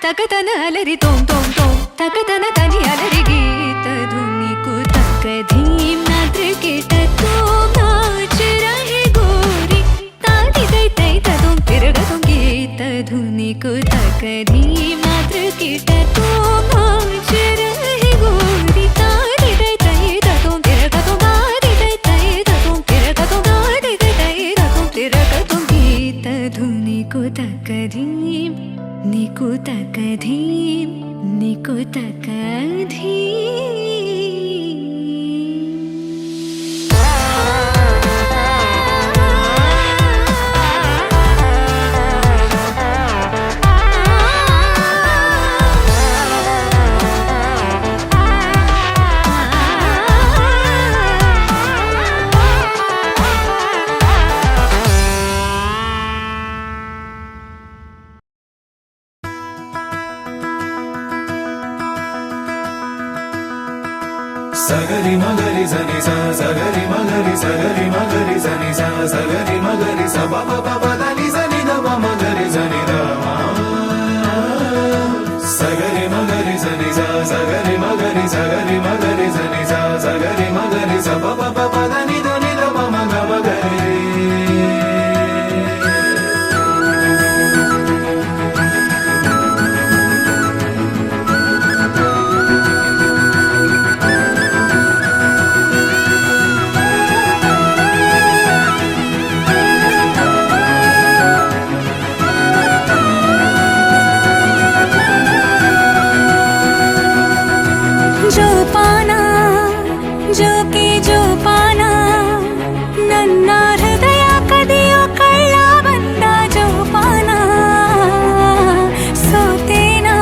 तकतन अलरि तोम तोम तोम तकतन तनि अलरि गीत धुनी कुतक धीम नाद्र कीट तोम नाच रहे गोरी ताति तई तई तुम तिरग तुम गीत धुनी कुतक धीम नाद्र कीट तोम नाच रहे गोरी ताति तई तई तुम तिरग तुम ताति तई तई तुम तिरग तुम ताति तई तई तुम तिरग तुम गीत निकुतकधीं సగరి మగరి సని సా సగరి మగరి సగరి మగరి సని సా సగరి మగరి స ప ప ప దని సని ద ప మగరి సని ద సగరి మగరి సని సా సగరి మగరి సగరి మగరి సని సా సగరి మగరి స ప ప ప దని దని ద ప మగ మగరి जो पाना जो के जो पाना ನನ್ನ ಹೃದಯ ಕದಿಯೋ ಕಳ್ಳ ಬಂದ ಜೋಪಾನ ಸೋತೇನಾ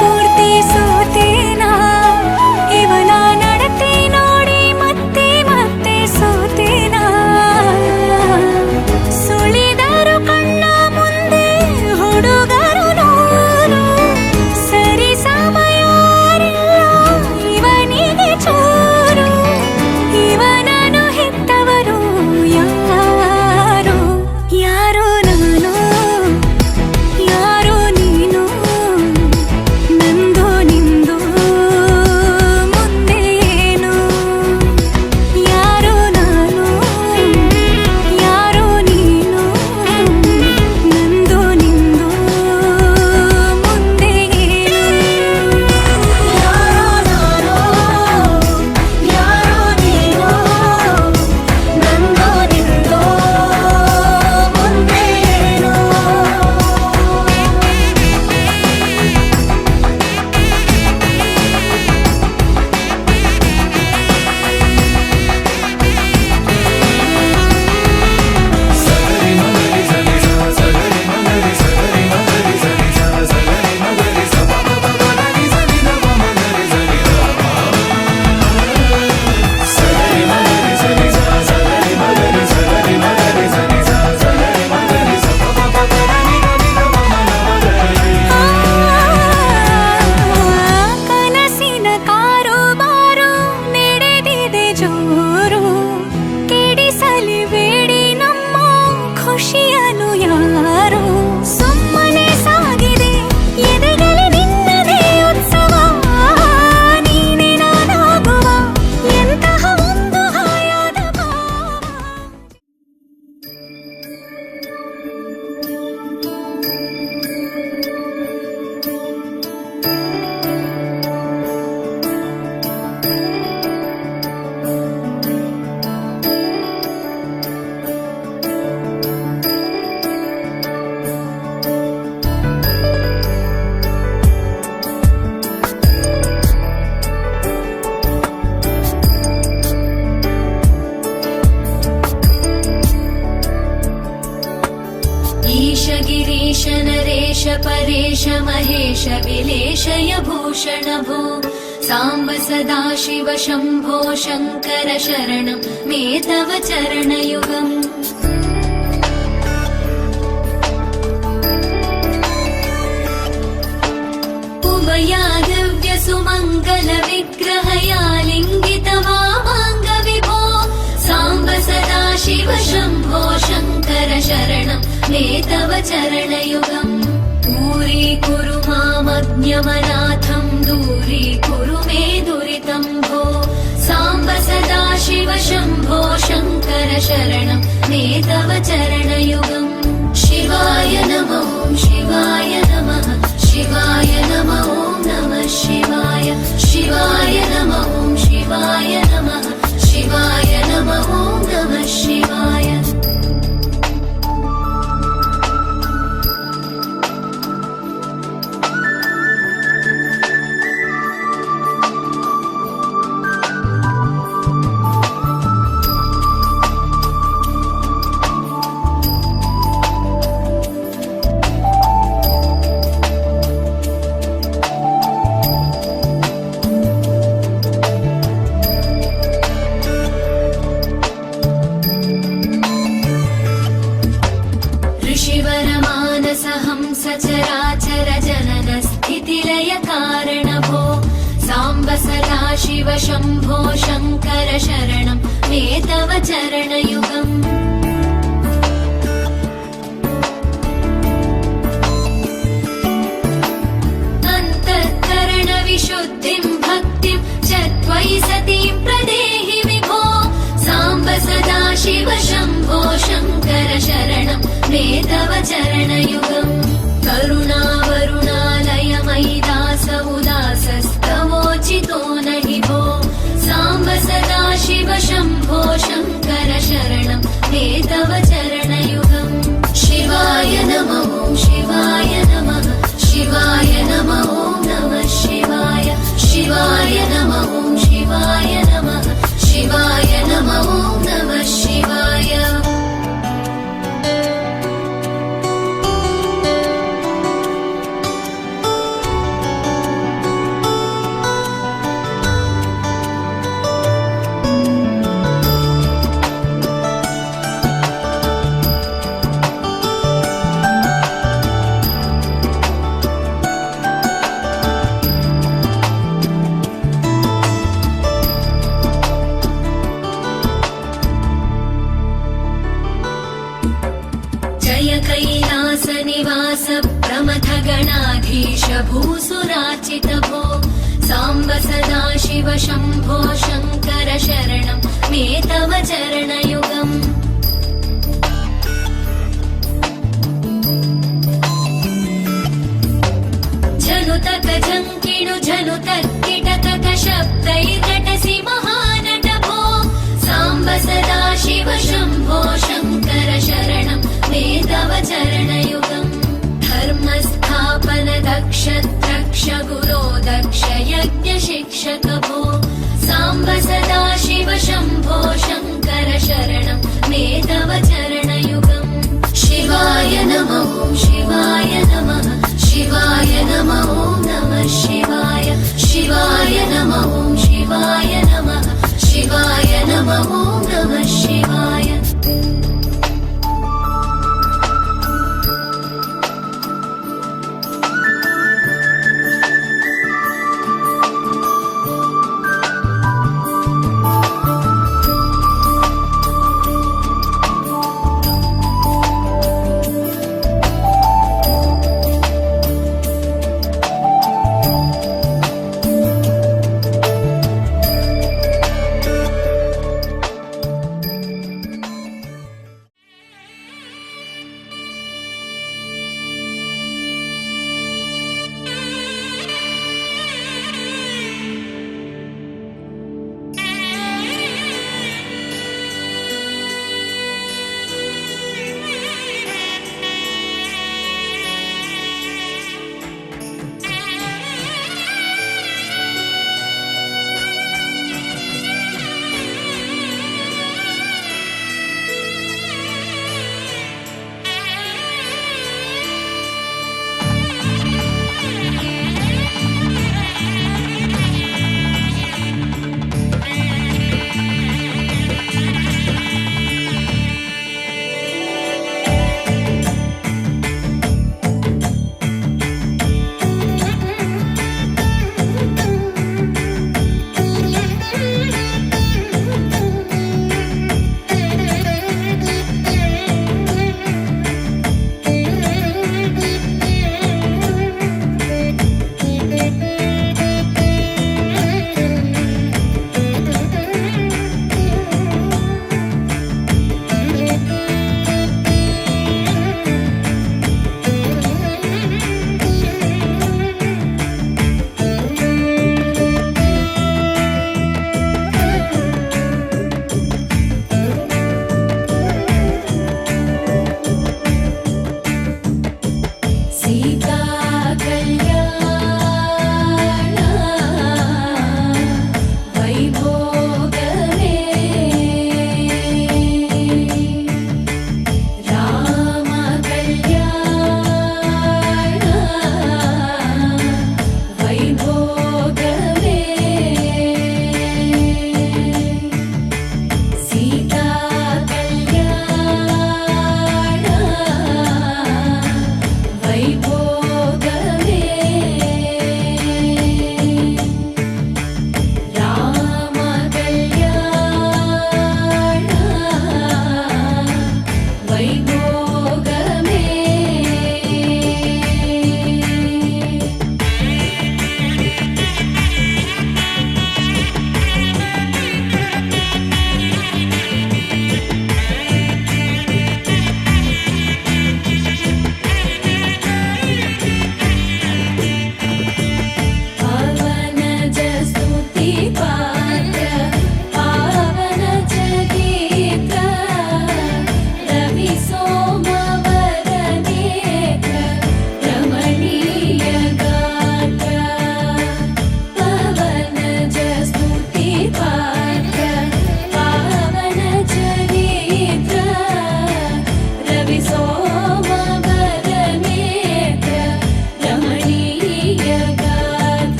ಪೂರ್ತಿ ಸೋತೇನಾ ಇವನ ನಡತೆ ನೋಡಿ ಮತ್ತೆ ಮತ್ತೆ ಸೋತೇನಾ ಸುಳಿದರು ಕಣ್ಣ ಮುಂದೆ ಹುಡುಗರು ನೂರು ಸರಿ ಸಮಯ ಇವನಿಗೆ ಚೂರು ಇವನನ್ನು ಹೆತ್ತವರು ಯಾರು ಯಾರೋ ನಾನು ಯಾರೋ ನೀನು ನಂದು ನಿಂದು ಮುಂದೆ ಏನು ಯಾರೋ ನಾನು ಯಾರೋ ನೀನು ನಂದು ನಿಂದು ಮುಂದೆ ಏನು ಯಾರೋ ನಾನು ಯಾರೋ ನೀನು ನಂದು ನಿಂದು ಮುಂದೆ ಏನು సగరి మగరి సని సా సగరి మగరి సగరి మగరి సని సా సగరి మగరి స ప ప ప దని సని ద ప మగరి సని ద సగరి మగరి సని సా సగరి మగరి సగరి మగరి సని సా సగరి మగరి స ప ప ప దని దని ద ప మగ మగరి ಕನಸಿನ ಕಾರುಬಾರು ನಡೆದಿದೆ ಜೋರು ಕೆಡಿಸಲಿ ಬೇಡಿ ನಮ್ಮ ಖುಷಿಯನು ಯಾರು ಸುಮ್ಮನೆ ಸಾಗಿದೆ ಎದೆಗಲಿ ನಿನ್ನದೇ ಉತ್ಸವ ನೀನೆ ನಾನಾಗುವ ಎಂತಹ ಒಂದು ಹಾಯಾದ ಭಾವ ईश गिरीश नरेश परेश महेश विलेशय भूषण भो साम्ब सदा शिव शम्भो शङ्कर शरणं मे तव चरणयुगम् उमया दिव्य सुमङ्गल विग्रहया लिङ्गित वामाङ्ग विभो साम्ब सदा शिव शम्भो शङ्कर शरणं मे तव चरणयुगम् दूरीकुरु मामज्ञमनाथं दूरीकुरु मे दुरितं भो साम्ब सदा शिव शम्भो शङ्कर शरणं मे तव चरणयुगम् शिवाय नमो शिवाय नमः शिवाय नमो नमः शिवाय शिवाय नमो शिवाय नमः शिवाय नमो नमः शिवाय शिव शम्भो शङ्कर शरणं मे तव चरणयुगम् अन्तःकरणविशुद्धिं भक्तिं च त्वयि सतीं प्रदेहि विभो साम्ब सदा शिव शम्भो शङ्कर शरणं मे तव चरणयुगम् करुणावरुणालय मयि दास उदासस्तवोचितो न हि भो साम्ब सदा शिव शम्भो शङ्कर शरणं मे तव चरणयुगम् शिवाय नमः शिवाय नमः शिवाय नमः नमः शिवाय शिवाय नमः शिवाय नमः शिवाय नमः नमः शिवाय जय कैलासनिवास प्रमथगणाधीश भूसुरार्चित भो साम्ब सदा शिव शम्भो शङ्कर शरणं मे तव चरणयुगम् झनुतक झङ्किणु झनुतक्किटकक शब्दैर्नटसि महानट भो साम्ब सदा शिव शम्भो शङ्कर शरणं मे तव चरणयुगम् धर्मस्थापन दक्ष द्रक्ष गुरो दक्ष यज्ञ शिक्षक भो साम्ब सदा शिव शम्भो शङ्कर शरणं मे तव चरणयुगम् शिवाय नमः शिवाय नमः शिवाय नमः नमः शिवाय शिवाय नमः शिवाय नमः शिवाय नमः नमः शिवाय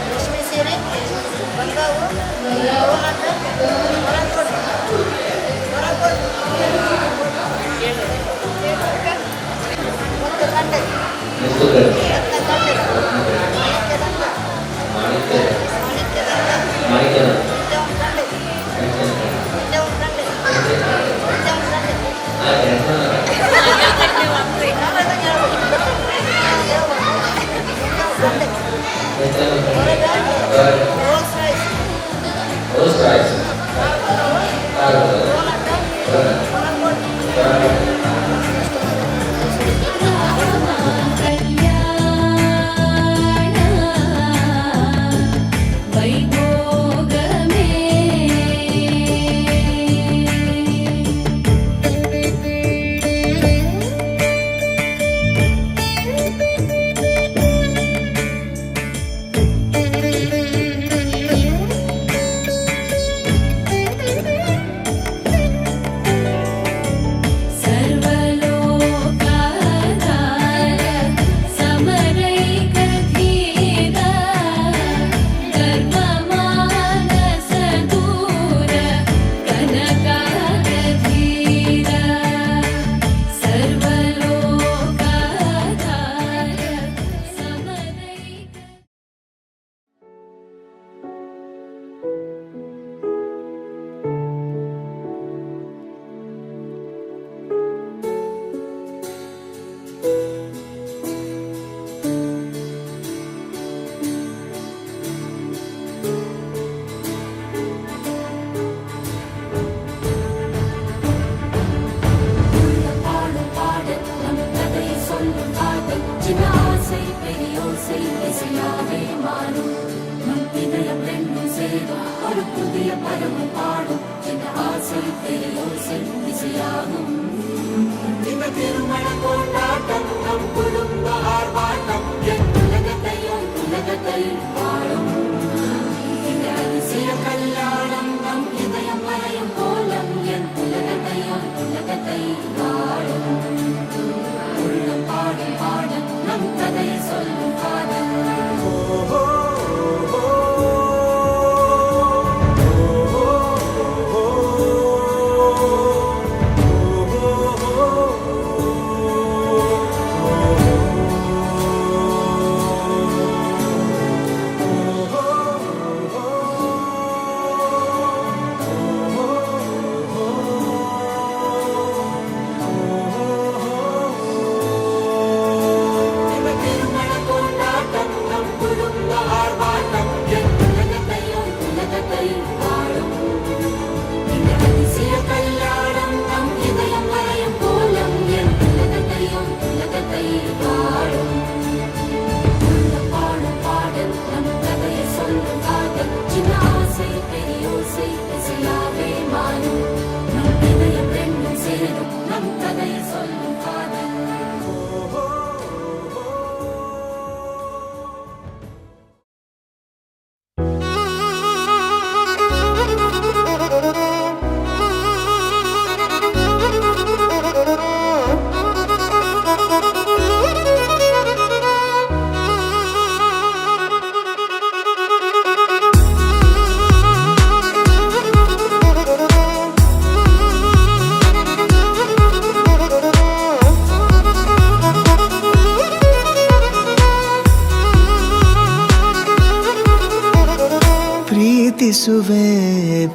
ರೇಷ್ಮೆ ಸೀರೆ ಬಂಗಾವು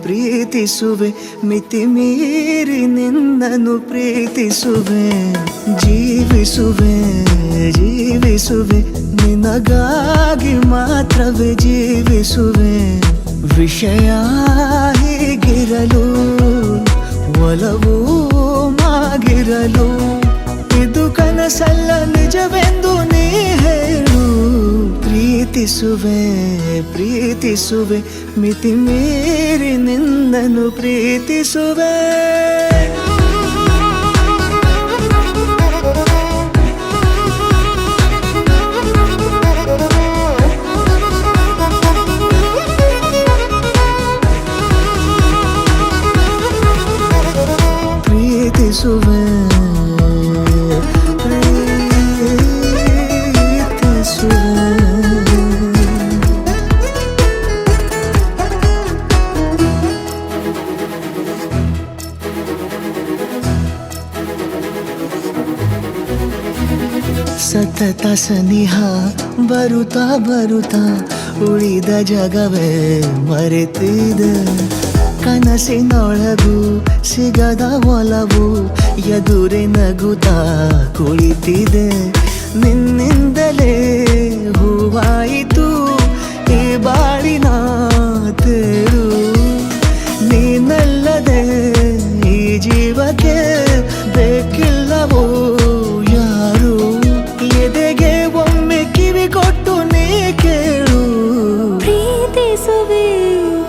ಪ್ರೀತಿಸುವೆ ಮಿತಿ ಮೀರಿ ನಿನ್ನನ್ನು ಪ್ರೀತಿಸುವೆ ಜೀವಿಸುವೆ ನಿನಗಾಗಿ ಮಾತ್ರವೇ ಜೀವಿಸುವೆ ವಿಷಯ ಹೀಗಿರಲು ಒಲವು ಮಾಗಿರಲು ಇದು ಕನಸಲ್ಲ ನಿಜವೆಂದು ನೀ ಹೇಳು ಪ್ರೀತಿಸುವೆ ಮಿತಿ ಮೀರಿ ನಿನ್ನನ್ನು ಪ್ರೀತಿಸುವೆ ಪ್ರೀತಿಸುವೆ ಸತತ ಸನಿಹ ಬರುತ್ತಾ ಬರುತ್ತಾ ಉಳಿದ ಜಗವೇ ಮರೆತಿದೆ. ಕನಸಿನೊಳಗೂ ಸಿಗದ ಒಲವು ಎದುರೆ ನಗುತ್ತಾ ಕುಳಿತಿದೆ. ನಿನ್ನಿಂದಲೇ ಹೂವಾಯಿತು ಈ ಬಾಳಿನ ತೇರು. ನೀನಲ್ಲದೆ ಈ ಜೀವಕ್ಕೆ ಬೇಕಿಲ್ಲವೋ ಯಾರು. ಎದೆಗೆ ಒಮ್ಮೆ ಕಿವಿ ಕೊಟ್ಟು ನೀ ಕೇಳು. ಪ್ರೀತಿಸುವೆ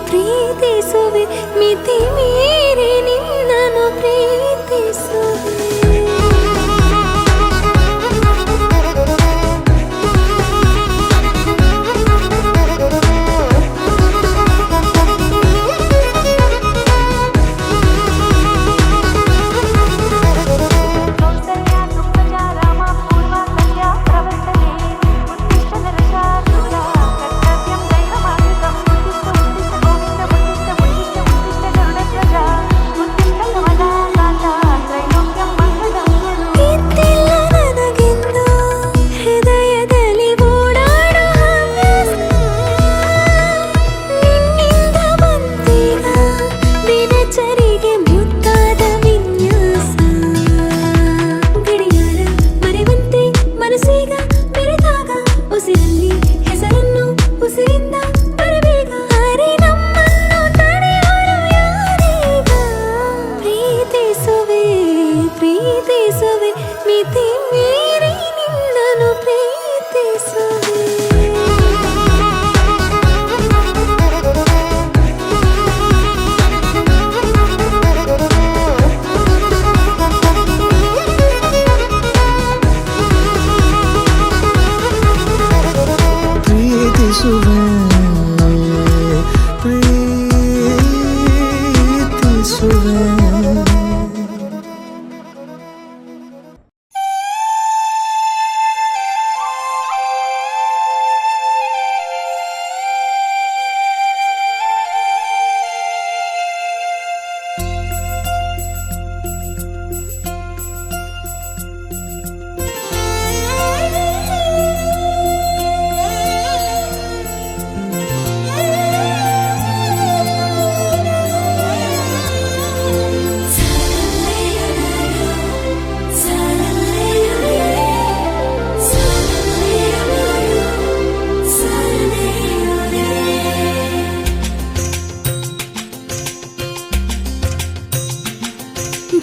ಪ್ರೀತಿಸುವೆ ಮಿತಿ ಮೀರಿ ನಿನ್ನನ್ನು ಪ್ರೀತಿಸುವೆ.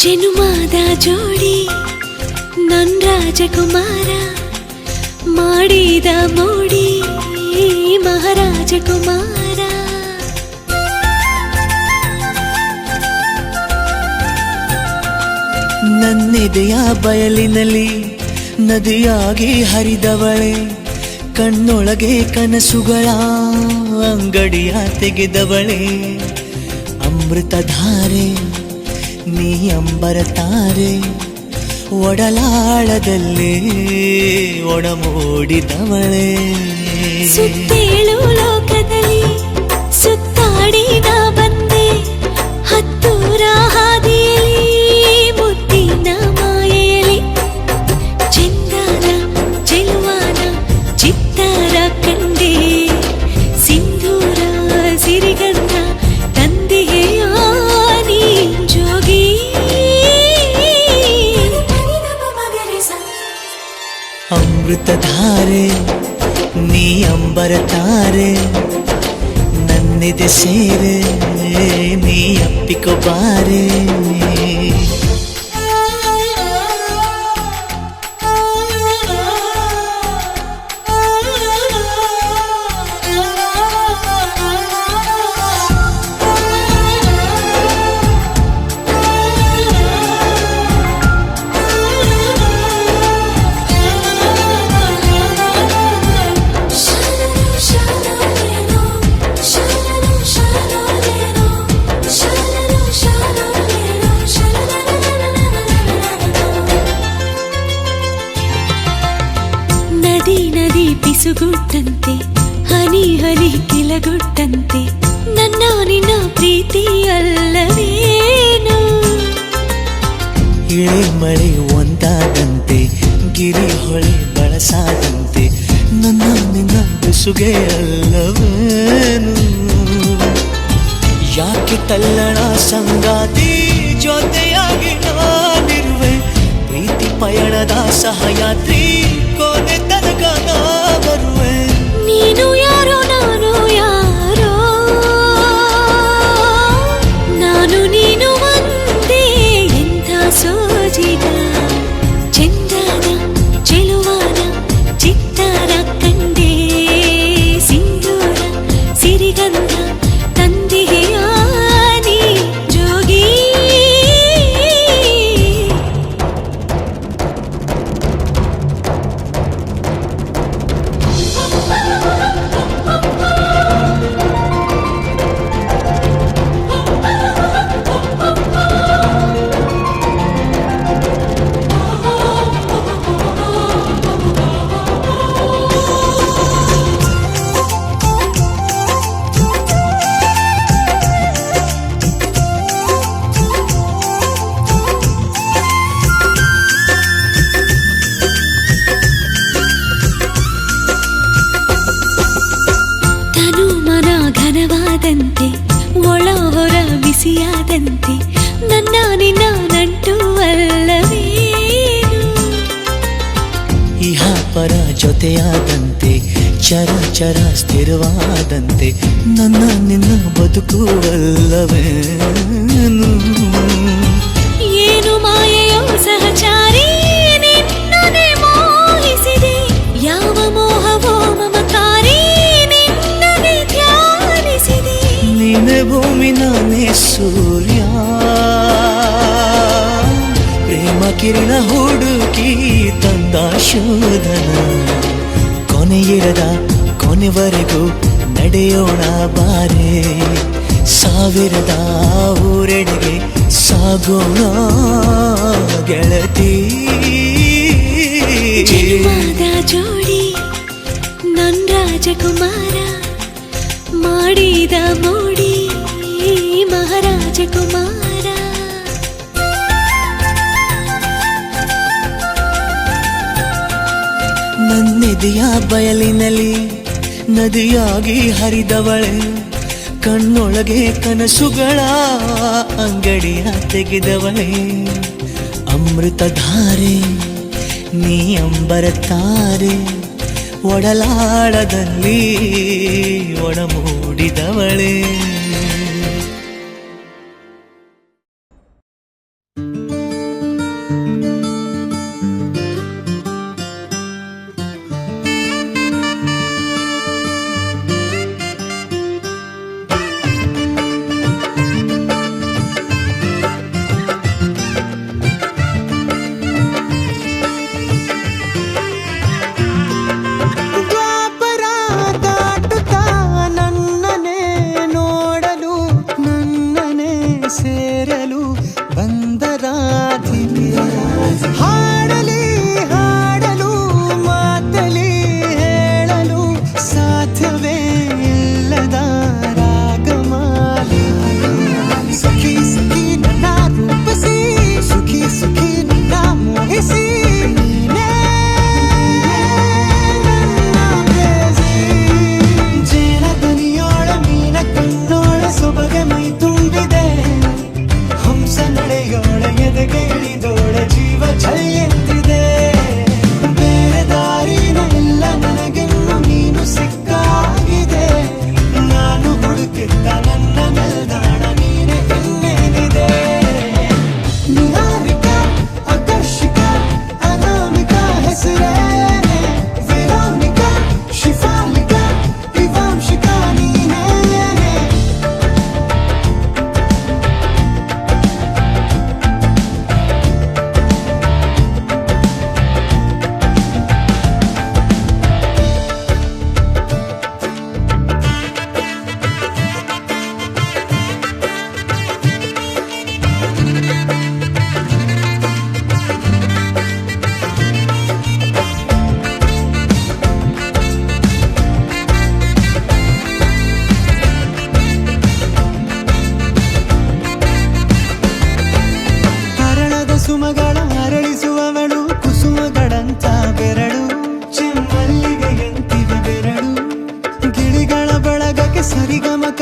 ಜನುಮಾದ ಜೋಡಿ ನನ್ ರಾಜಕುಮಾರ ಮಾಡಿದ ಮೋಡಿ ಮಹಾರಾಜಕುಮಾರ. ನನ್ನೆದೆಯ ಬಯಲಿನಲ್ಲಿ ನದಿಯಾಗಿ ಹರಿದವಳೆ, ಕಣ್ಣೊಳಗೆ ಕನಸುಗಳ ಅಂಗಡಿಯ ತೆಗೆದವಳೆ. ಅಮೃತಧಾರೆ ನೀ ಅಂಬರ ತಾರೆ, ಒಡಲಾಳದಲ್ಲಿ ಒಡಮೂಡಿದವಳೆ. ಸುತ್ತೇಳು ಲೋಕದಲ್ಲಿ ಸುತ್ತಾಡಿ ನಾ ಬಂದೆ, ಹತ್ತೂರ ಹಾದಿಯಲ್ಲಿ ಮುತ್ತಿನ ಮಾಯೆಯಲ್ಲಿ. ಚೆಂದಾನ ಚೆಲುವಾನ ಚಿತ್ತಾರ ಕಂಡೆ, ಸಿಂಧೂರ ಸಿರಿಗಂಧ ತಂದೆಯ ನೀ ಜೋಗಿ. ಅಮೃತಧಾರೆ ನೀ ಅಂಬರ ತಾರೆ, ನನ್ನೆದೆ ಸೇರೆ ನೀ ಅಪ್ಪಿಕೊ ಬಾರೆ. ಪಿಸುಗುಟ್ಟಂತೆ ಹನಿ ಹನಿ ಕಿಲಗುಟ್ಟಂತೆ, ನನ್ನ ನಿನ್ನ ಪ್ರೀತಿ ಅಲ್ಲವೇನು. ಇಳೆ ಮಳೆ ಒಂದಾದಂತೆ ಗಿರಿ ಹೊಳೆ ಬಳ ಕನಸಾದಂತೆ ನನ್ನ ನಿನ್ನ ಬೆಸುಗೆ ಅಲ್ಲವೇನು ಯಾಕೆ ತಲ್ಲಣ ಸಂಗಾತಿ ಜೊತೆಯಾಗಿ ನಾನಿರುವೆ ಪ್ರೀತಿ ಪಯಣದ ಸಹಯಾತ್ರಿ ಕೊನೆ ತನಕ ನಾ ಬರುವೆ ನೀನು ಯಾರೋ ನಾನು ಯಾರೋ ನಾನು ನೀನು ಒಂದೇ ಎಂಥ ಸೋಜಿಗ ಚಂದನ ಚೆಲುವನ ಚಿತ್ತಾರ ಕಂಡೇ ಸಿಂಧೂರ ಸಿರಿಗಂಧ ತಂದೆಯಾನಿ ಜೋಗಿ ತನು ಮನ ಘನವಾದಂತೆ ಒಳ ಹೊರ ಬಿಸಿಯಾದಂತೆ ನನ್ನ ನಿನ್ನ ನಂಟು ಅಲ್ಲವೇನು ಇಹ ಪರ ಜೊತೆಯಾದಂತೆ ಚರ ಚರ ಸ್ಥಿರವಾದಂತೆ ನನ್ನ ನಿನ್ನ ಬದುಕುವಲ್ಲವೇನು ಏನು ಮಾಯೆಯೋ ಸಹಚಾರಿ ನಿನ್ನನೆ ಮೋಹಿಸಿದೆ ಯಾವ ಮೋಹವೋ ಮಮಕಾರಿ ನಿನ್ನನೆ ಧ್ಯಾನಿಸಿದೆ ನೀನೆ ಭೂಮಿ ನಾನೇ ಸೂರ್ಯ ಪ್ರೇಮ ಕಿರಣ ಹುಡುಕಿ ತಂದ ಶೋಧನ ಕೊನೆಯಿರದ ಕೊನೆವರೆಗೂ ನಡೆಯೋಣ ಬಾರೆ ಸಾವಿರದ ಊರೆಡೆಗೆ ಸಾಗೋಣ ಗೆಳತಿ ಜನ್ಮದ ಜೋಡಿ ನನ್ ರಾಜಕುಮಾರ ಮಾಡಿದ ಮೋಡಿ ಮಹಾರಾಜಕುಮಾರ ನನ್ನೆದೆಯ ಬಯಲಿನಲ್ಲಿ ನದಿಯಾಗಿ ಹರಿದವಳೆ ಕಣ್ಣೊಳಗೆ ಕನಸುಗಳ ಅಂಗಡಿಯ ತೆಗೆದವಳೆ ಅಮೃತಧಾರೆ ನೀ ಅಂಬರ ತಾರೆ ಒಡಲಾಳದಲ್ಲಿ ಒಡಮೂಡಿದವಳೆ ದ್ವಾಪರ ದಾಟುತ್ತಾ ನನ್ನನೆ ನೋಡಲು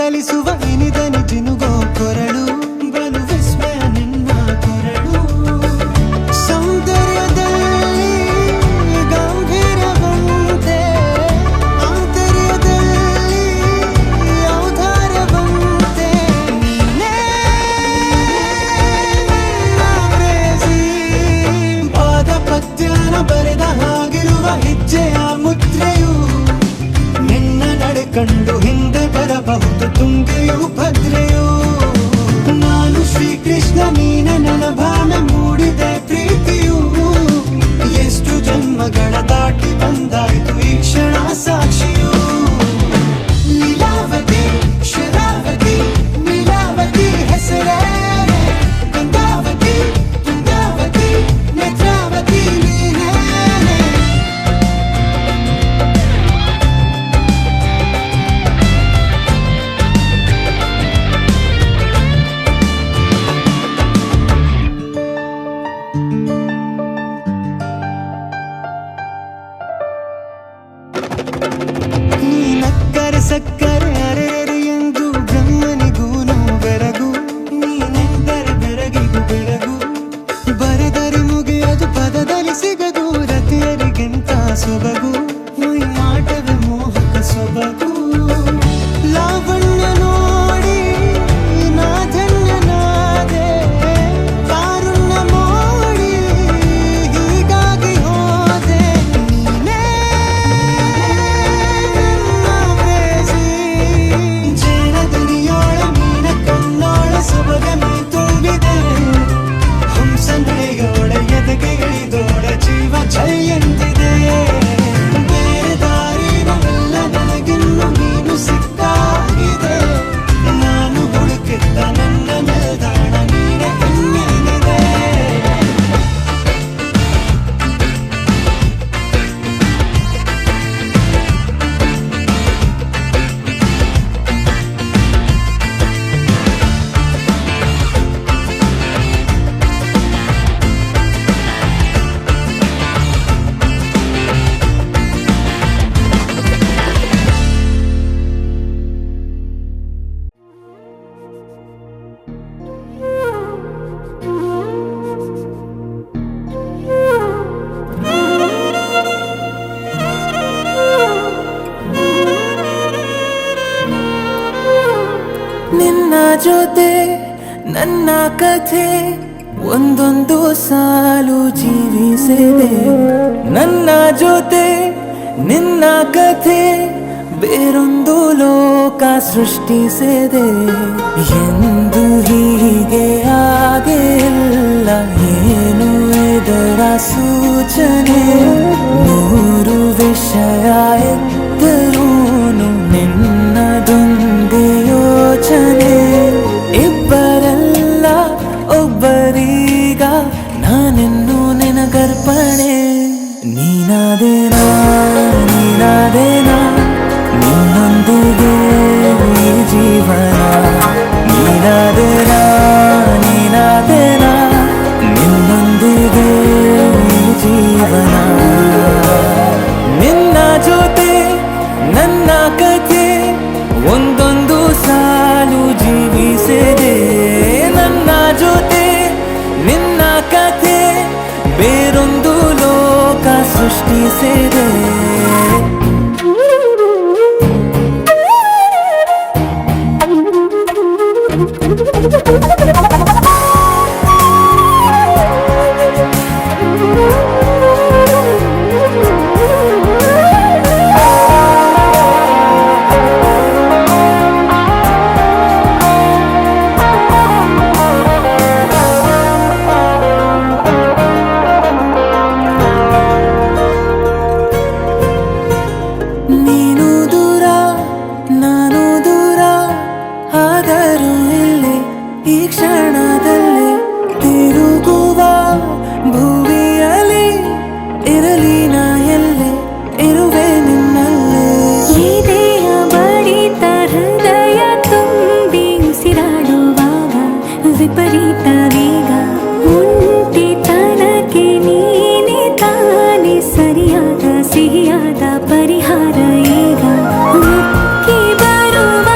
ಗೊಂದಲಿಸುವ ಇನಿದನಿ ಜಿನುಗೋ ಕೊರಳು ಬಲು ವಿಸ್ಮಯ ನಿನ್ನ ಕೊರಳು ಸೌಂದರ್ಯದಲ್ಲಿ ಗಂಭೀರವಂತೆ ಆಂತರ್ಯದಲ್ಲಿ ಔದಾರ್ಯವಂತೆ ನೀನೇ ಕ್ರೇಜಿ ಪಾದ ಪದ್ಯನ ಬರೆದ ಹಾಗಿರುವ ಹೆಜ್ಜೆಯ ಮುದ್ರೆಯು ನಿನ್ನ ನಡೆ ಕಂಡು ಹಿಂದೆ ಬರಬಹುದು ತುಂಗೆಯು ಭದ್ರೆಯು ನಾನು ಶ್ರೀಕೃಷ್ಣ ನೀನೆ ನನ್ನ ಭಾವನೆ ಮೂಡಿದೆ ಪ್ರೀತಿಯು ಎಷ್ಟು ಜನ್ಮಗಳ ದಾಟಿ ಬಂದಾಯ್ತು ಈ ಕ್ಷಣ ಸಾಕ್ಷಿಯು ಲೀಲಾವತಿ ಶರಾವತಿ ನೀಲಾವತಿ ಹೆಸರೇ ಗಂಗಾವತಿ ತುಂಗಾವತಿ ನೇತ್ರಾವತಿ ನೀನೇ ನೀನಕ್ಕರೆ ಸಕ್ಕರೆ ಅರೆರೆ ಎಂದು ಬ್ರಹ್ಮನಿಗೂನು ಬೆರಗು ನೀನೆಂದರೆ ಬೆರಗಿಗೂ ಬೆರಗು ಬರೆದರೆ ಮುಗಿಯದು ಪದದಲ್ಲಿ ಸಿಗದು ರತಿಯರಿಗಿಂತ ಸೊಬಗು ಮೈ ಮಾಟವೇ ಮೋಹಕ ಸೊಬಗು ಲಾವಣ್ಯ ನೋಡಿ ನಾ ಧನ್ಯನಾದೆ ಕಾರುಣ್ಯ ಮೋಡಿ ಹೀಗಾಗಿ ಹೋದೆ ನೀನೇ ಜೇನ ದುನಿಯೋಳ ಮೀನ ಕಣ್ಣೋಳ ಸೊಬಗ ಮೈ ತುಂಬಿದೆ ಹಂಸ ನಡೆಯೋಳ ಎದೆಗೆ ಇಳಿದೋಳ ಜೀವ ಛೈ ಎಂದಿದೆ ಬೇರೆ ದಾರಿನಲ್ಲ ನನಗಿನ್ನು ನೀನು ಸಿಕ್ಕಾಗಿದೆ ನಾನು ಹುಡುಕಿದ್ದ ನನ್ನ ನಿಲ್ದಾಣ ನೀನೆ ಇನ್ನೇನಿದೆ ನಿನ್ನ ಜೊತೆ ನನ್ನ ಕಥೆ ಒಂದೊಂದು ಸಾಲು ಜೀವಿಸಿದೆ ನನ್ನ ಜೊತೆ ನಿನ್ನ ಕಥೆ ಬೇರೊಂದು ಲೋಕ ಸೃಷ್ಟಿಸಿದೆ ಎಂದು ಹೀಗೆ ಆಗಿಲ್ಲ ಏನು ಇದರ ಸೂಚನೆ ನೂರು ವಿಷಯ ಎತ್ತರೂನು ನಿನ್ನದೊಂದೇ ಯೋಚನೆ ಇಬ್ಬರಲ್ಲ ಒಬ್ಬರೀಗ ನಾನೆನ್ನು ನಿನಗರ್ಪಣೆ ನೀನಾದೇನಾ ನೀನಾದೇನಾ ನಿನ್ನೊಂದಿಗೆ ಈ ಜೀವನ ನೀನಾದೇನಾ ನೀನಾದೇನಾ ನಿನ್ನೊಂದಿಗೆ ಈ ಜೀವನ ನಿನ್ನ ಜೊತೆ ನನ್ನ ಕಥೆ ಒಂದೊಂದು ಸಾಲು ಜೀವಿಸಿದೆ ನನ್ನ ಜೊತೆ ನಿನ್ನ ಕಥೆ ಬೇರೊಂದು ಲೋಕ ಸೃಷ್ಟಿಸಿದೆ ನೀನು ದೂರ ನಾನು ದೂರ ಆದರೂ ಇಲ್ಲಿ ಈ ಕ್ಷಣದಲ್ಲಿ ತಿರುಗುವ ಭುವಿಯಲ್ಲಿ ಇರಲಿ ನಾ ಎಲ್ಲೆ ಇರುವೆ ನಿನ್ನಲ್ಲೇ ಎದೆಯ ಬಡಿತ ಹೃದಯ ತುಂಬಿ ಉಸಿರಾಡುವಾಗ ವಿಪರೀತ ವೇಗ ಒಂಟಿತನಕ್ಕೆ ನೀನೆ ತಾನೆ ಸರಿಯಾದ ಸಿಹಿಯಾದ ಪರಿಹಾರ ಈಗ ಉಕ್ಕಿ ಬರುವ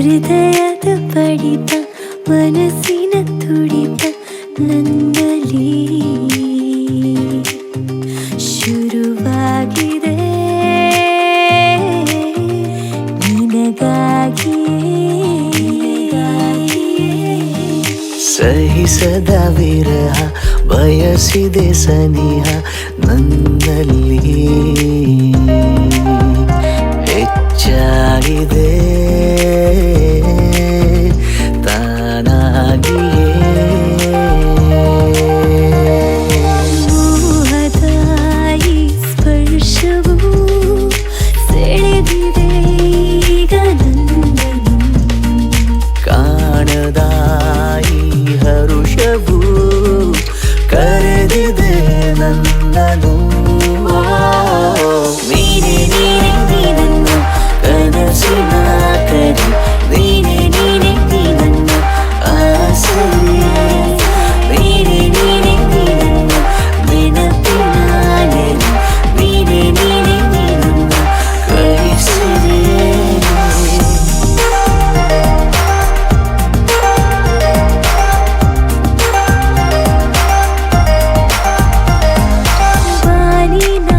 ಹೃದಯದ ಬಡಿತ ಮನಸ್ಸಿನ ತುಡಿತ ನನ್ನಲ್ಲಿ ಶುರುವಾಗಿದೆ ಸಹಿಸದ ವಿರಹ ಬಯಸಿದೆ ಸನಿಹ ನನ್ನಲ್ಲಿ ಹೆಚ್ಚಾಗಿದೆ ತಾನಾಗಿಯೇ ಮೋಹದಾಯಿ ಸ್ಪರ್ಶವು ಸೆಳೆದಿದೆ ಈಗ ನನ್ನನ್ನು ಕಾಣದಾಯಿ ಹರುಷವು ಕರೆದಿದೆ ನನ್ನನು ನೀನೆ ನೀನೆ ನೀನನ್ನ ಕನಸಿನ ಕರಿ ನೀನೆ ನೀನೆ ನೀನನ್ನ ಆಸರೆ ನೀನೆ ನೀನೆ ನೀನನ್ನ ನೆನಪಿನ ನೆರೆ ನೀನೆ ನೀನೆ ನೀನನ್ನ ಕಳಿಸಿದೆ ಬಾನಿನ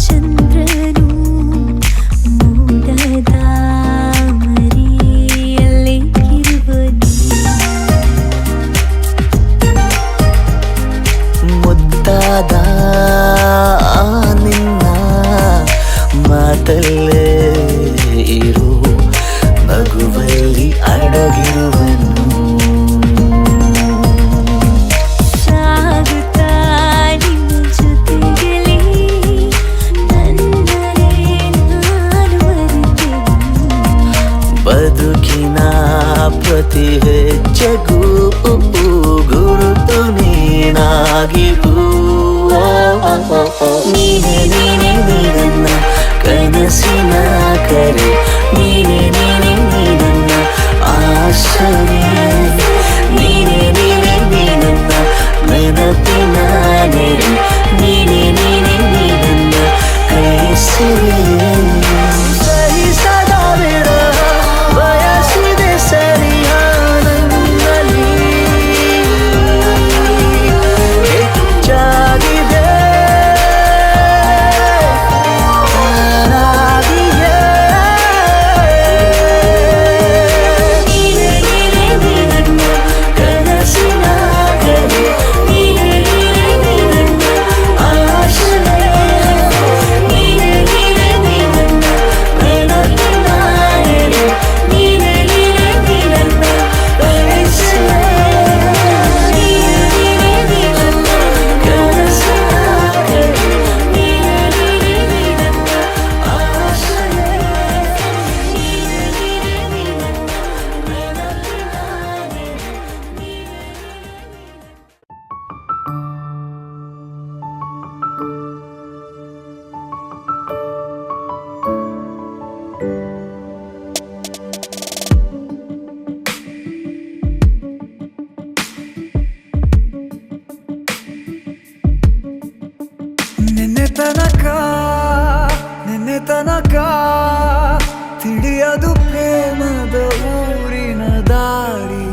ಚಂದ್ರನು ಮೋಡದ ಮರೆಯಲ್ಲಿ ಇರುವನು ಮುದ್ದಾದ ನಿನ್ನ ಮಾತಲ್ಲೇ ಇರು ನಗುವಲ್ಲಿ ಅಡಗಿರುವನು ಸಾಗುತ್ತಾ ನಿನ್ನ ಜೊತೆಗಲಿ ನನ್ನರೇ ನಾನು ಮರೆತೆನು ಬದುಕಿನ ಪ್ರತಿ ಹೆಜ್ಜೆಗೂ ಗುರುತು ನೀನಾಗಿರು ನೀನೆ ನೀನೆ ನೀನನ್ನ ಕನಸಿನ ಕರೆ ನೀನೆ ನೀನೆ ನೀನನ್ನ ಆಸರೆ ನೀನೆ ನೀನೆ ನೀನನ್ನ ನೆನಪಿನ ನೆರೆ ನೀನೆ ನೀನೆ ನೀನನ್ನ ಕೈಸಿರೆ ಸಹಿಸದ ವಿರಹ ಬಯಸಿದೆ ಸರಿಯಾನಲ್ಲಿ ಹೆಚ್ಚಾಗಿದೆ ತಾನಾಗಿಯೇ ನೀನೆ ನೀನೆ ನೀನನ್ನ ಕನಸಿನ ಕರೆ ನೀನೆ ನೀನೆ ನೀನನ್ನ ಆಸರೆ ನೀನೆ ನೀನೆ ನೀನನ್ನ ನೆನಪಿನ ನೆರೆ ನೀನೆ ನೀನೆ ನೀನನ್ನ ಕಳಿಸಿದೆ ನೀನೆ ನೀನೆ ನೀನನ್ನ ಕನಸಿನ ಕರೆ ನೀನೆ ನೀನೆ ನೀನನ್ನ ಆಸರೆ ನೀನೆ ನೀನೆ ನೀನನ್ನ ನೆನಪಿನ ನೆರೆ ನಿನ್ನೆ ತನಕ ತಿಳಿಯದು ಪ್ರೇಮದ ಊರಿನ ದಾರಿ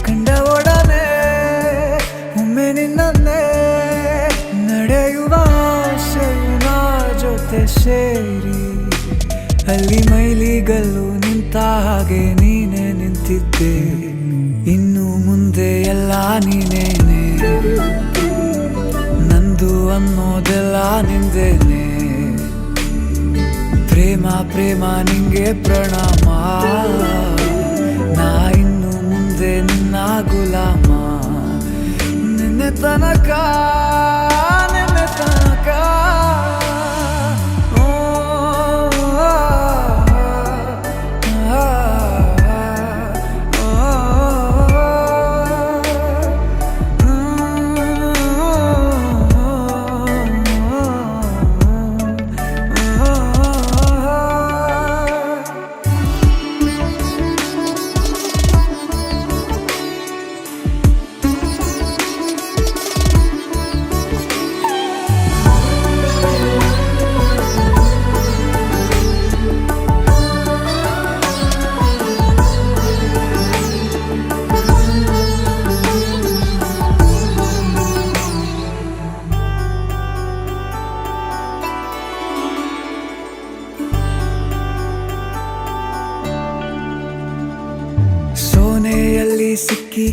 ಕಂಡ ಒಡನೆ ಒಮ್ಮೆ ನಿನ್ನೇ ನಡೆಯುವ ಆಸೆಯು ನಾ ಜೊತೆ ಸೇರಿ ಅಲ್ಲಿ ಮೈಲಿಗಲ್ಲು ನಿಂತ ಹಾಗೆ ನೀನೆ ನಿಂತಿದ್ದೆ ಇನ್ನು ಮುಂದೆ ಎಲ್ಲ ನೀನೇನೆ ನಂದು ಅನ್ನೋದೆಲ್ಲ ನಿಂದೇನೆ ಪ್ರೇಮ ಪ್ರೇಮ ನಿಂಗೆ ಪ್ರಣಾಮ ನಾ ಇನ್ನು ಮುಂದೆ ನಿನ್ನ ಗುಲಾಮ ನಿನ್ನೆ ತನಕ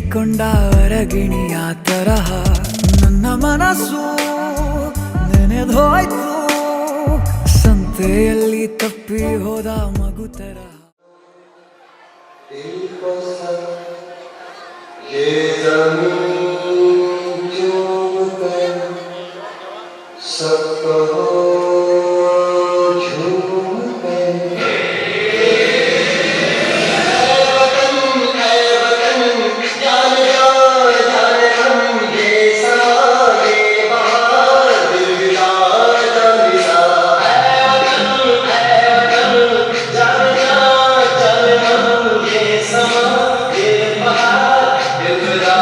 ಸೇರಿಕೊಂಡ ಅರಗಿಣಿಯ ತರಹ ನನ್ನ ಮನಸ್ಸು ನೆನೆದೋಯ್ತು ಸಂತೆಯಲ್ಲಿ ತಪ್ಪಿ ಹೋದ ಮಗು ತರಹ ये समा ये बहार दिल खुदा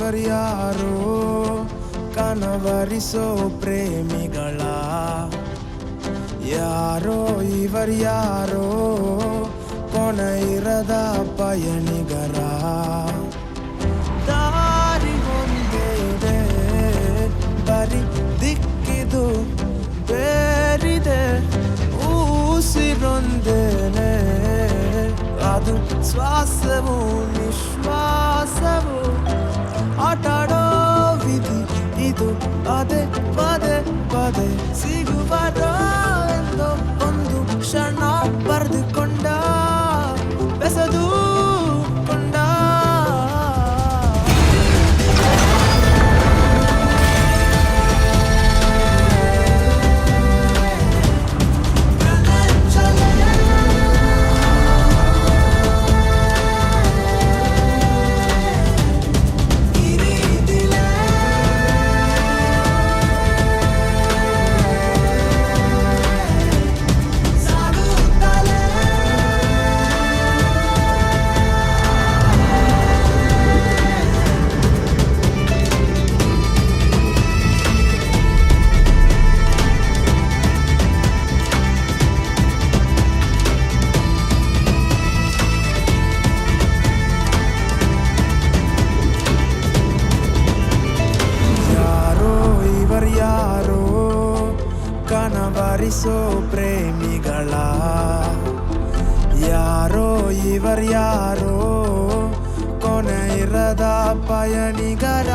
ಇವರ್ಯಾರೋ ಕನವರಿಸೋ ಪ್ರೇಮಿಗಳ ಯಾರೋ ಇವರ್ಯಾರೋ ಕೊನ ಇರದ ಪಯಣಿಗರ ದಾರಿ ಒಂದೇ ಇದೆ ಬರಿ ದಿಕ್ಕಿದು ಬೇರಿದೆ ಉಸಿರೊಂದೇನೆ ಅದು ಶ್ವಾಸವು ನಿಶ್ವಾಸವು ಆಟಾಡೋ ವಿಧಿ ಇದು ಅದೇ ಪದೇ ಪದೇ ಸಿಗುವರೋ ಎಂದೋ ಒಂದು ಕ್ಷಣ ಬರೆದುಕೊಂಡ ಬೆಸೆದು ಕೊಂಡ ಯಾರೋ ಕನವರಿಸೋ ಪ್ರೇಮಿಗಳ ಯಾರೋ ಇವರ್ಯಾರೋ ಕೊನೆ ಇರದ ಪಯಣಿಗರ